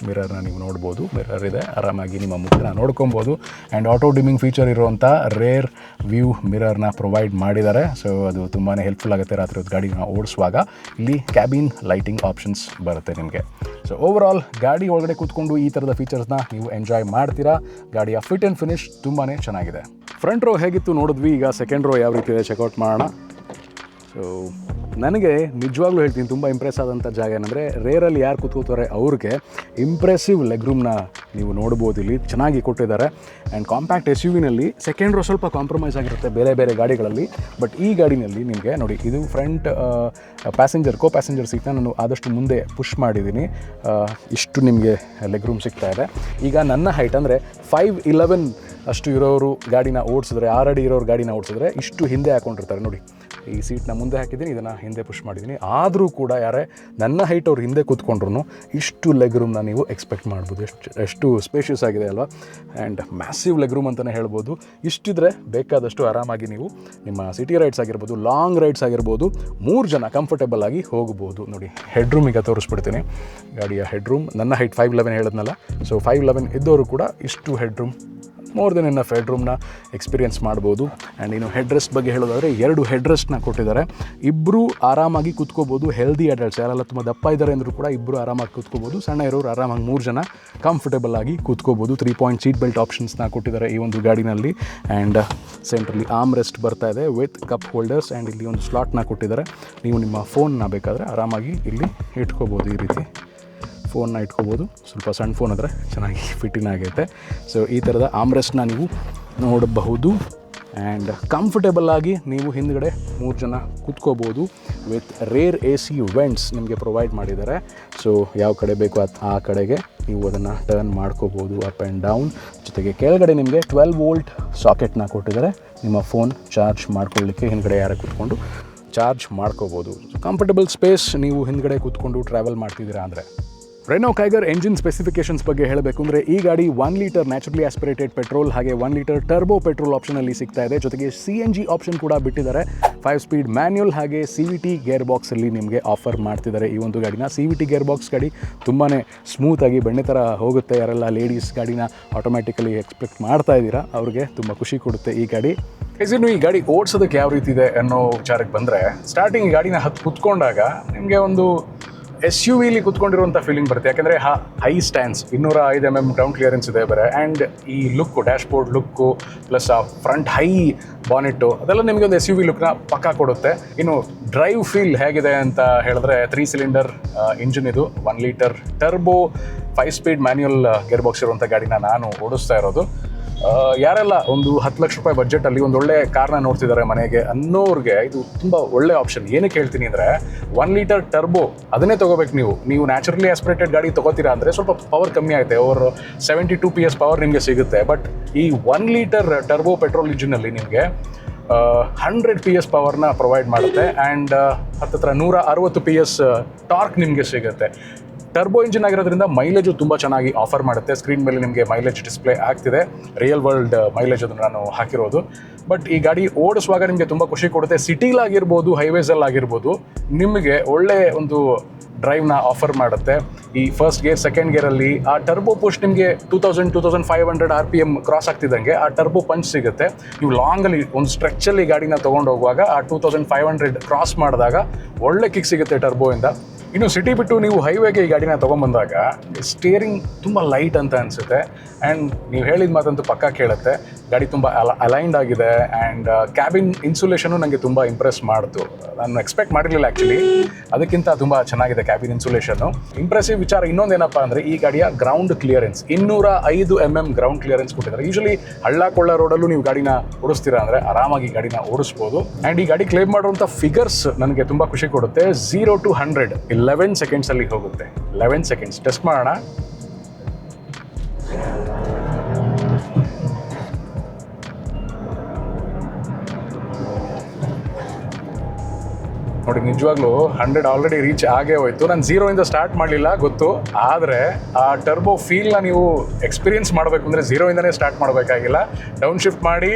ಮಿರರ್ನ ನೀವು ನೋಡ್ಬೋದು, ಮಿರರ್ ಇದೆ. ಆರಾಮಾಗಿ ನಿಮ್ಮ ಮುಖನ ನೋಡ್ಕೊಬೋದು. ಆ್ಯಂಡ್ ಆಟೋ ಡಿಮ್ಮಿಂಗ್ ಫೀಚರ್ ಇರುವಂಥ ರೇರ್ ವ್ಯೂ ಮಿರರ್ನ ಪ್ರೊವೈಡ್ ಮಾಡಿದ್ದಾರೆ. ಸೊ ಅದು ತುಂಬಾ ಹೆಲ್ಪ್ಫುಲ್ ಆಗುತ್ತೆ ರಾತ್ರಿ ಹೊತ್ತು ಗಾಡಿನ ಓಡಿಸುವಾಗ. ಇಲ್ಲಿ ಕ್ಯಾಬಿನ್ ಲೈಟಿಂಗ್ ಆಪ್ಷನ್ಸ್ ಬರುತ್ತೆ ನಿಮಗೆ. ಸೊ ಓವರಾಲ್ ಗಾಡಿ ಒಳಗಡೆ ಕೂತ್ಕೊಂಡು ಈ ಥರದ ಫೀಚರ್ಸ್ನ ನೀವು ಎಂಜಾಯ್ ಮಾಡ್ತೀರಾ. ಗಾಡಿಯ ಫಿಟ್ ಆ್ಯಂಡ್ ಫಿನಿಶ್ ತುಂಬಾ ಚೆನ್ನಾಗಿದೆ. ಫ್ರಂಟ್ ರೋ ಹೇಗಿತ್ತು ನೋಡಿದ್ವಿ, ಈಗ ಸೆಕೆಂಡ್ ರೋ ಯಾವ ರೀತಿ ಇದೆ ಚೆಕ್ಔಟ್ ಮಾಡೋಣ. ಸೊ ನನಗೆ ನಿಜವಾಗ್ಲೂ ಹೇಳ್ತೀನಿ, ತುಂಬ ಇಂಪ್ರೆಸ್ ಆದಂಥ ಜಾಗ ಏನಂದರೆ, ರೇರಲ್ಲಿ ಯಾರು ಕೂತ್ಕೋತಾರೆ ಅವ್ರಿಗೆ ಇಂಪ್ರೆಸಿವ್ ಲೆಗ್ ರೂಮ್ನ ನೀವು ನೋಡ್ಬೋದು. ಇಲ್ಲಿ ಚೆನ್ನಾಗಿ ಕೊಟ್ಟಿದ್ದಾರೆ. ಆ್ಯಂಡ್ ಕಾಂಪ್ಯಾಕ್ಟ್ SUVನಲ್ಲಿ ಸೆಕೆಂಡ್ ರೋ ಸ್ವಲ್ಪ ಕಾಂಪ್ರಮೈಸ್ ಆಗಿರುತ್ತೆ ಬೇರೆ ಬೇರೆ ಗಾಡಿಗಳಲ್ಲಿ. ಬಟ್ ಈ ಗಾಡಿನಲ್ಲಿ ನಿಮಗೆ ನೋಡಿ, ಇದು ಫ್ರಂಟ್ ಕೋ ಪ್ಯಾಸೆಂಜರ್ ಸೀಟ್ನ ನಾನು ಆದಷ್ಟು ಮುಂದೆ ಪುಷ್ ಮಾಡಿದ್ದೀನಿ. ಇಷ್ಟು ನಿಮಗೆ ಲೆಗ್ ರೂಮ್ ಸಿಗ್ತಾ ಇದೆ. ಈಗ ನನ್ನ ಹೈಟ್ ಅಂದರೆ 5'11" ಅಷ್ಟು ಇರೋರು ಗಾಡಿನ ಓಡಿಸಿದ್ರೆ, 6 ಅಡಿ ಇರೋರು ಗಾಡಿನ ಓಡಿಸಿದ್ರೆ ಇಷ್ಟು ಹಿಂದೆ ಹಾಕ್ಕೊಂಡಿರ್ತಾರೆ ನೋಡಿ. ಈ ಸೀಟ್ನ ಮುಂದೆ ಹಾಕಿದ್ದೀನಿ, ಇದನ್ನು ಹಿಂದೆ ಪುಷ್ ಮಾಡಿದ್ದೀನಿ. ಆದರೂ ಕೂಡ ಯಾರೇ ನನ್ನ ಹೈಟ್ ಅವ್ರು ಹಿಂದೆ ಕೂತ್ಕೊಂಡ್ರು ಇಷ್ಟು ಲೆಗ್ ರೂಮ್ನ ನೀವು ಎಕ್ಸ್ಪೆಕ್ಟ್ ಮಾಡ್ಬೋದು. ಎಷ್ಟು ಸ್ಪೇಷಿಯಸ್ ಆಗಿದೆ ಅಲ್ವಾ. ಆ್ಯಂಡ್ ಮ್ಯಾಸಿವ್ ಲೆಗ್ ರೂಮ್ ಅಂತಲೇ ಹೇಳ್ಬೋದು. ಇಷ್ಟಿದ್ರೆ ಬೇಕಾದಷ್ಟು ಆರಾಮಾಗಿ ನೀವು ನಿಮ್ಮ ಸಿಟಿ ರೈಡ್ಸ್ ಆಗಿರ್ಬೋದು, ಲಾಂಗ್ ರೈಡ್ಸ್ ಆಗಿರ್ಬೋದು, 3 ಜನ ಕಂಫರ್ಟೇಬಲ್ ಆಗಿ ಹೋಗ್ಬೋದು. ನೋಡಿ, ಹೆಡ್ ರೂಮ್ ಈಗ ತೋರಿಸ್ಬಿಡ್ತೀನಿ. ಗಾಡಿಯ ಹೆಡ್ ರೂಮ್, ನನ್ನ ಹೈಟ್ 5'11" ಹೇಳಿದ್ನಲ್ಲ. ಸೊ 5'11" ಇದ್ದವರು ಕೂಡ ಇಷ್ಟು head room, more than enough head ರೂಮ್ನ ಎಕ್ಸ್ಪೀರಿಯನ್ಸ್ ಮಾಡ್ಬೋದು. ಆ್ಯಂಡ್ ಇನ್ನು ಹೆಡ್ ರೆಸ್ಟ್ ಬಗ್ಗೆ ಹೇಳೋದಾದರೆ 2 ಹೆಡ್ ರೆಸ್ಟ್ನ ಕೊಟ್ಟಿದ್ದಾರೆ. ಇಬ್ಬರು ಆರಾಮಾಗಿ ಕೂತ್ಕೋಬೋದು. ಹೆಲ್ದಿ ಅಡಲ್ಟ್ಸ್ ಯಾರೆಲ್ಲ ತುಂಬ ದಪ್ಪ ಇದ್ದಾರೆ ಅಂದರೂ ಕೂಡ ಇಬ್ಬರು ಆರಾಮಾಗಿ ಕೂತ್ಕೋಬೋದು. ಸಣ್ಣ ಇರೋರು ಆರಾಮಾಗಿ 3 ಜನ ಕಂಫರ್ಟೇಬಲ್ ಆಗಿ ಕೂತ್ಕೋಬೋದು. 3 ಪಾಯಿಂಟ್ ಸೀಟ್ ಬೆಲ್ಟ್ ಆಪ್ಷನ್ಸ್ನ ಕೊಟ್ಟಿದ್ದಾರೆ ಈ ಒಂದು ಗಾಡಿನಲ್ಲಿ. ಆ್ಯಂಡ್ ಸೆಂಟ್ರಲ್ಲಿ ಆರ್ಮ್ ರೆಸ್ಟ್ ಬರ್ತಾ ಇದೆ ವಿತ್ ಕಪ್ ಹೋಲ್ಡರ್ಸ್. ಆ್ಯಂಡ್ ಇಲ್ಲಿ ಒಂದು ಸ್ಲಾಟ್ನ ಕೊಟ್ಟಿದ್ದಾರೆ. ನೀವು ನಿಮ್ಮ ಫೋನ್ನ ಬೇಕಾದರೆ ಆರಾಮಾಗಿ ಇಲ್ಲಿ ಇಟ್ಕೋಬೋದು. ಈ ರೀತಿ ಫೋನ್ನ ಇಟ್ಕೋಬೋದು. ಸ್ವಲ್ಪ ಸಣ್ಣ ಫೋನ್ ಆದರೆ ಚೆನ್ನಾಗಿ ಫಿಟ್ಟಿನ ಆಗೈತೆ. ಸೊ ಈ ಥರದ ಆಮ್ರೆಸ್ಟ್ನ ನೀವು ನೋಡಬಹುದು. ಆ್ಯಂಡ್ ಕಂಫರ್ಟೇಬಲ್ ಆಗಿ ನೀವು ಹಿಂದ್ಗಡೆ 3 ಜನ ಕೂತ್ಕೋಬೋದು. ವಿತ್ ರೇರ್ AC ವೆಂಟ್ಸ್ ನಿಮಗೆ ಪ್ರೊವೈಡ್ ಮಾಡಿದ್ದಾರೆ. ಸೊ ಯಾವ ಕಡೆ ಬೇಕು ಆ ಕಡೆಗೆ ನೀವು ಅದನ್ನು ಟರ್ನ್ ಮಾಡ್ಕೋಬೋದು, ಅಪ್ ಆ್ಯಂಡ್ ಡೌನ್. ಜೊತೆಗೆ ಕೆಳಗಡೆ ನಿಮಗೆ 12 ವೋಲ್ಟ್ ಸಾಕೆಟ್ನ ಕೊಟ್ಟಿದ್ದಾರೆ ನಿಮ್ಮ ಫೋನ್ ಚಾರ್ಜ್ ಮಾಡ್ಕೊಳ್ಳಿಕ್ಕೆ. ಹಿಂದ್ಗಡೆ ಯಾರೇ ಕೂತ್ಕೊಂಡು ಚಾರ್ಜ್ ಮಾಡ್ಕೋಬೋದು. ಕಂಫರ್ಟಬಲ್ ಸ್ಪೇಸ್ ನೀವು ಹಿಂದ್ಗಡೆ ಕೂತ್ಕೊಂಡು ಟ್ರಾವೆಲ್ ಮಾಡ್ತಿದ್ದೀರಾ ಅಂದರೆ. ರೆನೋ ಕೈಗರ್ ಎಂಜಿನ್ ಸ್ಪೆಸಿಫಿಕೇಷನ್ಸ್ ಬಗ್ಗೆ ಹೇಳಬೇಕು ಅಂದರೆ ಈ ಗಾಡಿ 1 ಲೀಟರ್ ನ್ಯಾಚುರಲಿ ಆಸ್ಪಿರೇಟೆಡ್ ಪೆಟ್ರೋಲ್ ಹಾಗೆ 1 ಲೀಟರ್ ಟರ್ಬೋ ಪೆಟ್ರೋಲ್ ಆಪ್ಷನಲ್ಲಿ ಸಿಗ್ತಾ ಇದೆ. ಜೊತೆಗೆ CNG ಆಪ್ಷನ್ ಕೂಡ ಬಿಟ್ಟಿದ್ದಾರೆ. 5 ಸ್ಪೀಡ್ ಮ್ಯಾನ್ಯುಯಲ್ ಹಾಗೆ CVT ಗೇರ್ ಬಾಕ್ಸಲ್ಲಿ ನಿಮಗೆ ಆಫರ್ ಮಾಡ್ತಿದ್ದಾರೆ ಈ ಒಂದು ಗಾಡಿನ. CVT ಗೇರ್ ಬಾಕ್ಸ್ ಗಾಡಿ ತುಂಬಾ ಸ್ಮೂತಾಗಿ ಬೆಣ್ಣೆ ಥರ ಹೋಗುತ್ತೆ. ಯಾರೆಲ್ಲ ಲೇಡೀಸ್ ಗಾಡಿನ ಆಟೋಮ್ಯಾಟಿಕಲಿ ಎಕ್ಸ್ಪೆಕ್ಟ್ ಮಾಡ್ತಾ ಇದ್ದೀರಾ ಅವ್ರಿಗೆ ತುಂಬ ಖುಷಿ ಕೊಡುತ್ತೆ ಈ ಗಾಡಿ. ಇನ್ನು ಈ ಗಾಡಿ ಓಡಿಸೋದಕ್ಕೆ ಯಾವ ರೀತಿ ಇದೆ ಅನ್ನೋ ವಿಚಾರಕ್ಕೆ ಬಂದರೆ, ಸ್ಟಾರ್ಟಿಂಗ್ ಈ ಗಾಡಿನ ಕುತ್ಕೊಂಡಾಗ ನಿಮಗೆ ಒಂದು SUVಲಿ ಕುತ್ಕೊಂಡಿರುವಂಥ ಫೀಲಿಂಗ್ ಬರುತ್ತೆ. ಯಾಕೆಂದರೆ high stands 205 mm ground clearance ಇದೆ ಬೇರೆ. ಆ್ಯಂಡ್ ಈ ಲುಕ್ಕು ಡ್ಯಾಶ್ಬೋರ್ಡ್ ಲುಕ್ಕು ಪ್ಲಸ್ ಆ ಫ್ರಂಟ್ ಹೈ ಬಾನೆಟ್ಟು ಅದೆಲ್ಲ ನಿಮಗೆ ಒಂದು SUV ಲುಕ್ನ ಪಕ್ಕಾ ಕೊಡುತ್ತೆ. ಇನ್ನು ಡ್ರೈವ್ ಫೀಲ್ ಹೇಗಿದೆ ಅಂತ ಹೇಳಿದ್ರೆ 3 ಸಿಲಿಂಡರ್ ಇಂಜಿನ್ ಇದು, 1 litre turbo 5 speed manual gear box ಇರುವಂಥ ಗಾಡಿನ ನಾನು ಓಡಿಸ್ತಾ ಇರೋದು. ಯಾರೆಲ್ಲ ಒಂದು 10 ಲಕ್ಷ ರೂಪಾಯಿ ಬಜೆಟಲ್ಲಿ ಒಂದು ಒಳ್ಳೆ ಕಾರ್ನ ನೋಡ್ತಿದ್ದಾರೆ ಮನೆಗೆ ಅನ್ನೋರಿಗೆ ಇದು ತುಂಬ ಒಳ್ಳೆ ಆಪ್ಷನ್. ಏನಕ್ಕೆ ಹೇಳ್ತೀನಿ ಅಂದರೆ 1 ಲೀಟರ್ ಟರ್ಬೋ ಅದನ್ನೇ ತೊಗೋಬೇಕು. ನೀವು ನ್ಯಾಚುರಲಿ ಆಸ್ಪಿರೇಟೆಡ್ ಗಾಡಿ ತೊಗೋತೀರಾ ಅಂದರೆ ಸ್ವಲ್ಪ ಪವರ್ ಕಮ್ಮಿ ಆಗುತ್ತೆ. ಓವರ್ 72 PS ಪವರ್ ನಿಮಗೆ ಸಿಗುತ್ತೆ. ಬಟ್ ಈ 1 ಲೀಟರ್ ಟರ್ಬೋ ಪೆಟ್ರೋಲ್ ಇಂಜಿನಲ್ಲಿ ನಿಮಗೆ 100 PS ಪವರ್ನ ಪ್ರೊವೈಡ್ ಮಾಡುತ್ತೆ. ಆ್ಯಂಡ್ ಹತ್ತಿರ 160 PS ಟಾರ್ಕ್ ನಿಮಗೆ ಸಿಗುತ್ತೆ. ಟರ್ಬೋ ಇಂಜಿನ್ ಆಗಿರೋದ್ರಿಂದ ಮೈಲೇಜು ತುಂಬ ಚೆನ್ನಾಗಿ ಆಫರ್ ಮಾಡುತ್ತೆ. ಸ್ಕ್ರೀನ್ ಮೇಲೆ ನಿಮಗೆ ಮೈಲೇಜ್ ಡಿಸ್ಪ್ಲೇ ಆಗ್ತಿದೆ, ರಿಯಲ್ ವರ್ಲ್ಡ್ ಮೈಲೇಜ್ ಅದನ್ನು ನಾನು ಹಾಕಿರೋದು. ಬಟ್ ಈ ಗಾಡಿ ಓಡಿಸುವಾಗ ನಿಮಗೆ ತುಂಬ ಖುಷಿ ಕೊಡುತ್ತೆ. ಸಿಟಿಲಾಗಿರ್ಬೋದು, ಹೈವೇಸಲ್ಲಾಗಿರ್ಬೋದು ನಿಮಗೆ ಒಳ್ಳೆ ಒಂದು ಡ್ರೈವ್ನ ಆಫರ್ ಮಾಡುತ್ತೆ. ಈ ಫಸ್ಟ್ ಗೇರ್ ಸೆಕೆಂಡ್ ಗೇರಲ್ಲಿ ಆ ಟರ್ಬೋ ಪುಷ್ ನಿಮಗೆ 2500 RPM ಕ್ರಾಸ್ ಆಗ್ತಿದ್ದಂಗೆ ಆ ಟರ್ಬೋ ಪಂಚ್ ಸಿಗುತ್ತೆ. ನೀವು ಲಾಂಗಲ್ಲಿ ಒಂದು ಸ್ಟ್ರೆಚ್ಚಲ್ಲಿ ಗಾಡಿನ ತೊಗೊಂಡು ಹೋಗುವಾಗ ಆ 2500 ಕ್ರಾಸ್ ಮಾಡಿದಾಗ ಒಳ್ಳೆ ಕಿಕ್ ಸಿಗುತ್ತೆ ಟರ್ಬೋಯಿಂದ. ಇನ್ನು ಸಿಟಿ ಬಿಟ್ಟು ನೀವು ಹೈವೇಗೆ ಈ ಗಾಡಿನ ತೊಗೊಂಬಂದಾಗ ಸ್ಟೇರಿಂಗ್ ತುಂಬ ಲೈಟ್ ಅಂತ ಅನಿಸುತ್ತೆ. ಆ್ಯಂಡ್ ನೀವು ಹೇಳಿದ ಮಾತಂತೂ ಪಕ್ಕಾ ಕೇಳುತ್ತೆ. ಗಾಡಿ ತುಂಬ ಅಲೈನ್ಡ್ ಆಗಿದೆ. ಆ್ಯಂಡ್ ಕ್ಯಾಬಿನ್ ಇನ್ಸುಲೇಷನು ನನಗೆ ತುಂಬ ಇಂಪ್ರೆಸ್ ಮಾಡ್ತು. ನಾನು ಎಕ್ಸ್ಪೆಕ್ಟ್ ಮಾಡಿರಲಿಲ್ಲ ಆ್ಯಕ್ಚುಲಿ, ಅದಕ್ಕಿಂತ ತುಂಬ ಚೆನ್ನಾಗಿದೆ ಕ್ಯಾಬಿನ್ ಇನ್ಸುಲೇಷನ್ನು. ಇಂಪ್ರೆಸಿವ್ ವಿಚಾರ ಇನ್ನೊಂದೇನಪ್ಪ ಅಂದರೆ ಈ ಗಾಡಿಯ ground clearance 205 mm ground clearance ಕೊಟ್ಟಿದ್ದಾರೆ. ಯೂಶಲಿ ಹಳ್ಳ ಕೊಳ್ಳ ರೋಡಲ್ಲೂ ನೀವು ಗಾಡಿನ ಓಡಿಸ್ತೀರಾ ಅಂದರೆ ಆರಾಮಾಗಿ ಗಾಡಿನ ಓಡಿಸ್ಬೋದು. ಆ್ಯಂಡ್ ಈ ಗಾಡಿ ಕ್ಲೇಮ್ ಮಾಡುವಂಥ ಫಿಗರ್ಸ್ ನನಗೆ ತುಂಬ ಖುಷಿ ಕೊಡುತ್ತೆ. 0 to 100 11 ಸೆಕೆಂಡ್ಸಲ್ಲಿ ಹೋಗುತ್ತೆ. 11 ಸೆಕೆಂಡ್ಸ್ ಟೆಸ್ಟ್ ಮಾಡೋಣ. ನೋಡಿ, ನಿಜವಾಗ್ಲೂ 100 ಆಲ್ರೆಡಿ ರೀಚ್ ಆಗೇ ಹೋಯ್ತು. ನಾನು 0 ಸ್ಟಾರ್ಟ್ ಮಾಡಲಿಲ್ಲ ಗೊತ್ತು, ಆದರೆ ಆ ಟರ್ಬೋ ಫೀಲ್ನ ನೀವು ಎಕ್ಸ್ಪೀರಿಯನ್ಸ್ ಮಾಡಬೇಕು ಅಂದರೆ 0 ಸ್ಟಾರ್ಟ್ ಮಾಡಬೇಕಾಗಿಲ್ಲ. ಡೌನ್ ಶಿಫ್ಟ್ ಮಾಡಿ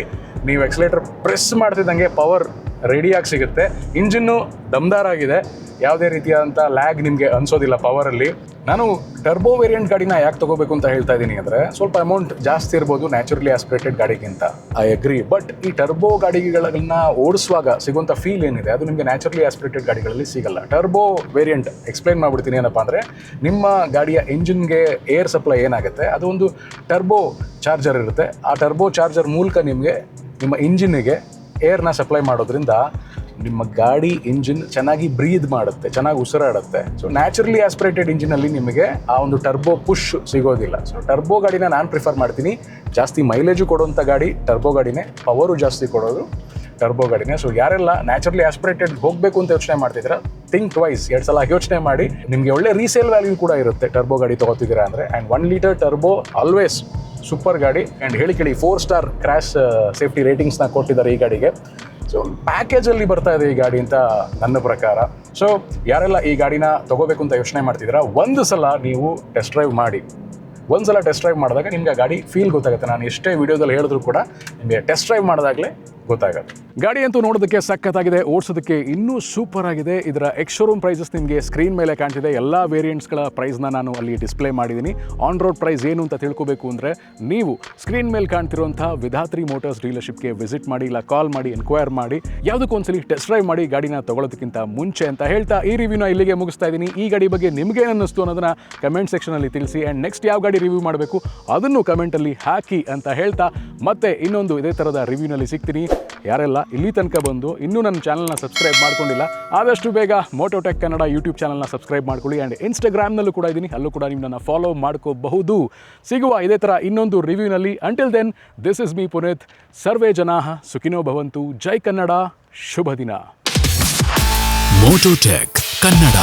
ನೀವು ಎಕ್ಸಲೇಟರ್ ಪ್ರೆಸ್ ಮಾಡ್ತಿದ್ದಂಗೆ ಪವರ್ ರೆಡಿಯಾಗಿ ಸಿಗುತ್ತೆ. ಇಂಜಿನ್ನು ದಮ್ದಾರ್ ಆಗಿದೆ, ಯಾವುದೇ ರೀತಿಯಾದಂಥ ಲ್ಯಾಗ್ ನಿಮಗೆ ಅನಿಸೋದಿಲ್ಲ ಪವರಲ್ಲಿ. ನಾನು ಟರ್ಬೋ ವೇರಿಯಂಟ್ ಗಾಡಿನ ಯಾಕೆ ತೊಗೋಬೇಕು ಅಂತ ಹೇಳ್ತಾ ಇದ್ದೀನಿ ಅಂದರೆ, ಸ್ವಲ್ಪ ಅಮೌಂಟ್ ಜಾಸ್ತಿ ಇರ್ಬೋದು ನ್ಯಾಚುರಲಿ ಆಸ್ಪಿರೇಟೆಡ್ ಗಾಡಿಗಿಂತ, ಐ ಅಗ್ರಿ. ಬಟ್ ಈ ಟರ್ಬೋ ಗಾಡಿಗಳನ್ನ ಓಡಿಸುವಾಗ ಸಿಗುವಂಥ ಫೀಲ್ ಏನಿದೆ ಅದು ನಿಮಗೆ ನ್ಯಾಚುರಲಿ ಆಸ್ಪಿರೇಟೆಡ್ ಗಾಡಿಗಳಲ್ಲಿ ಸಿಗಲ್ಲ. ಟರ್ಬೋ ವೇರಿಯಂಟ್ ಎಕ್ಸ್ಪ್ಲೈನ್ ಮಾಡಿಬಿಡ್ತೀನಿ. ಏನಪ್ಪ ಅಂದರೆ, ನಿಮ್ಮ ಗಾಡಿಯ ಇಂಜಿನ್ಗೆ ಏರ್ ಸಪ್ಲೈ ಏನಾಗುತ್ತೆ ಅದು ಒಂದು ಟರ್ಬೋ ಚಾರ್ಜರ್ ಇರುತ್ತೆ. ಆ ಟರ್ಬೋ ಚಾರ್ಜರ್ ಮೂಲಕ ನಿಮಗೆ ನಿಮ್ಮ ಇಂಜಿನ್ನಿಗೆ ಏರ್ನ ಸಪ್ಲೈ ಮಾಡೋದ್ರಿಂದ ನಿಮ್ಮ ಗಾಡಿ ಇಂಜಿನ್ ಚೆನ್ನಾಗಿ ಬ್ರೀದ್ ಮಾಡುತ್ತೆ, ಚೆನ್ನಾಗಿ ಉಸಿರಾಡುತ್ತೆ. ಸೊ ನ್ಯಾಚುರಲಿ ಆಸ್ಪಿರೇಟೆಡ್ ಇಂಜಿನಲ್ಲಿ ನಿಮಗೆ ಆ ಒಂದು ಟರ್ಬೋ ಪುಷ್ ಸಿಗೋದಿಲ್ಲ. ಸೊ ಟರ್ಬೋ ಗಾಡಿನ ನಾನು ಪ್ರಿಫರ್ ಮಾಡ್ತೀನಿ. ಜಾಸ್ತಿ ಮೈಲೇಜು ಕೊಡುವಂಥ ಗಾಡಿ ಟರ್ಬೋ ಗಾಡಿನೇ, ಪವರು ಜಾಸ್ತಿ ಕೊಡೋದು ಟರ್ಬೋ ಗಾಡಿನೇ. ಸೊ ಯಾರೆಲ್ಲ ನ್ಯಾಚುರಲಿ ಆಸ್ಪಿರೇಟೆಡ್ ಹೋಗಬೇಕು ಅಂತ ಯೋಚನೆ ಮಾಡ್ತಿದ್ದೀರಾ, ಥಿಂಕ್ ಟ್ವೈಸ್, 2 ಸಲ ಯೋಚನೆ ಮಾಡಿ. ನಿಮಗೆ ಒಳ್ಳೆ ರೀಸೇಲ್ ವ್ಯಾಲ್ಯೂ ಕೂಡ ಇರುತ್ತೆ ಟರ್ಬೋ ಗಾಡಿ ತೊಗೋತಿದ್ದೀರಾ ಅಂದರೆ. And 1 litre turbo always super ಗಾಡಿ. ಆ್ಯಂಡ್ ಹೇಳಿ 4 ಸ್ಟಾರ್ ಕ್ರ್ಯಾಶ್ ಸೇಫ್ಟಿ ರೇಟಿಂಗ್ಸ್ನ ಕೊಟ್ಟಿದ್ದಾರೆ ಈ ಗಾಡಿಗೆ. ಸೊ ಪ್ಯಾಕೇಜಲ್ಲಿ ಬರ್ತಾ ಇದೆ ಈ ಗಾಡಿ ಅಂತ ನನ್ನ ಪ್ರಕಾರ. ಸೊ ಯಾರೆಲ್ಲ ಈ ಗಾಡಿನ ತೊಗೋಬೇಕು ಅಂತ ಯೋಚನೆ ಮಾಡ್ತಿದ್ದೀರಾ, ಒಂದು ಸಲ ನೀವು ಟೆಸ್ಟ್ ಡ್ರೈವ್ ಮಾಡಿ. ಒಂದು ಸಲ ಟೆಸ್ಟ್ ಡ್ರೈವ್ ಮಾಡಿದಾಗ ನಿಮ್ಗೆ ಆ ಗಾಡಿ ಫೀಲ್ ಗೊತ್ತಾಗುತ್ತೆ. ನಾನು ಎಷ್ಟೇ ವಿಡಿಯೋದಲ್ಲಿ ಹೇಳಿದ್ರು ಕೂಡ ನಿಮಗೆ ಟೆಸ್ಟ್ ಡ್ರೈವ್ ಮಾಡಿದಾಗಲೇ ಗೊತ್ತಾಗುತ್ತೆ. ಗಾಡಿ ಅಂತೂ ನೋಡೋದಕ್ಕೆ ಸಖತ್ತಾಗಿದೆ, ಓಡಿಸೋದಕ್ಕೆ ಇನ್ನೂ ಸೂಪರ್ ಆಗಿದೆ. ಇದರ ಎಕ್ಸ್ ಶೋರೂಮ್ ಪ್ರೈಸಸ್ ನಿಮಗೆ ಸ್ಕ್ರೀನ್ ಮೇಲೆ ಕಾಣ್ತಿದೆ. ಎಲ್ಲ ವೇರಿಯಂಟ್ಸ್ಗಳ ಪ್ರೈಸ್ನ ನಾನು ಅಲ್ಲಿ ಡಿಸ್ಪ್ಲೇ ಮಾಡಿದ್ದೀನಿ. ಆನ್ ರೋಡ್ ಪ್ರೈಸ್ ಏನು ಅಂತ ತಿಳ್ಕೊಬೇಕು ಅಂದರೆ ನೀವು ಸ್ಕ್ರೀನ್ ಮೇಲೆ ಕಾಣ್ತಿರುವಂಥ ವಿಧಾತ್ರಿ ಮೋಟರ್ಸ್ ಡೀಲರ್ಶಿಪ್ಗೆ ವಿಸಿಟ್ ಮಾಡಿ, ಇಲ್ಲ ಕಾಲ್ ಮಾಡಿ, ಎನ್ಕ್ವೈರ್ ಮಾಡಿ, ಯಾವುದಕ್ಕೂ ಒಂದ್ಸಲಿ ಟೆಸ್ಟ್ ಡ್ರೈವ್ ಮಾಡಿ ಗಾಡಿನ ತೊಗೊಳೋದಕ್ಕಿಂತ ಮುಂಚೆ ಅಂತ ಹೇಳ್ತಾ ಈ ರಿವ್ಯೂನ ಇಲ್ಲಿಗೆ ಮುಗಿಸ್ತಾ ಇದ್ದೀನಿ. ಈ ಗಾಡಿ ಬಗ್ಗೆ ನಿಮಗೆ ಅನ್ನಿಸ್ತು ಅನ್ನೋದನ್ನ ಕಮೆಂಟ್ ಸೆಕ್ಷನಲ್ಲಿ ತಿಳಿಸಿ. ಆ್ಯಂಡ್ ನೆಕ್ಸ್ಟ್ ಯಾವ ಗಾಡಿ ರಿವ್ಯೂ ಮಾಡಬೇಕು ಅದನ್ನು ಕಮೆಂಟಲ್ಲಿ ಹಾಕಿ ಅಂತ ಹೇಳ್ತಾ ಮತ್ತೆ ಇನ್ನೊಂದು ಇದೇ ಥರದ ರಿವ್ಯೂನಲ್ಲಿ ಸಿಗ್ತೀನಿ. ಯಾರೆಲ್ಲ ಇಲ್ಲಿ ತನಕ ಬಂದು ಇನ್ನೂ ನನ್ನ ಚಾನಲ್ನ ಸಬ್ಸ್ಕ್ರೈಬ್ ಮಾಡ್ಕೊಂಡಿಲ್ಲ, ಆದಷ್ಟು ಬೇಗ ಮೋಟೋಟೆಕ್ ಕನ್ನಡ ಯೂಟ್ಯೂಬ್ ಚಾನಲ್ನ ಸಬ್ಸ್ಕ್ರೈಬ್ ಮಾಡ್ಕೊಳ್ಳಿ. ಆ್ಯಂಡ್ ಇನ್ಸ್ಟಾಗ್ರಾಮ್ನಲ್ಲೂ ಕೂಡ ಇದ್ದೀನಿ, ಅಲ್ಲೂ ಕೂಡ ನೀವು ನನ್ನ ಫಾಲೋ ಮಾಡ್ಕೋಬಹುದು. ಸಿಗುವ ಇದೇ ಥರ ಇನ್ನೊಂದು ರಿವ್ಯೂನಲ್ಲಿ. Until then, this is me Puneeth. ಸರ್ವೇ ಜನಾಃ ಸುಖಿನೋ ಭವಂತು. ಜೈ ಕನ್ನಡ, ಶುಭ ದಿನ. ಮೋಟೋಟೆಕ್ ಕನ್ನಡ.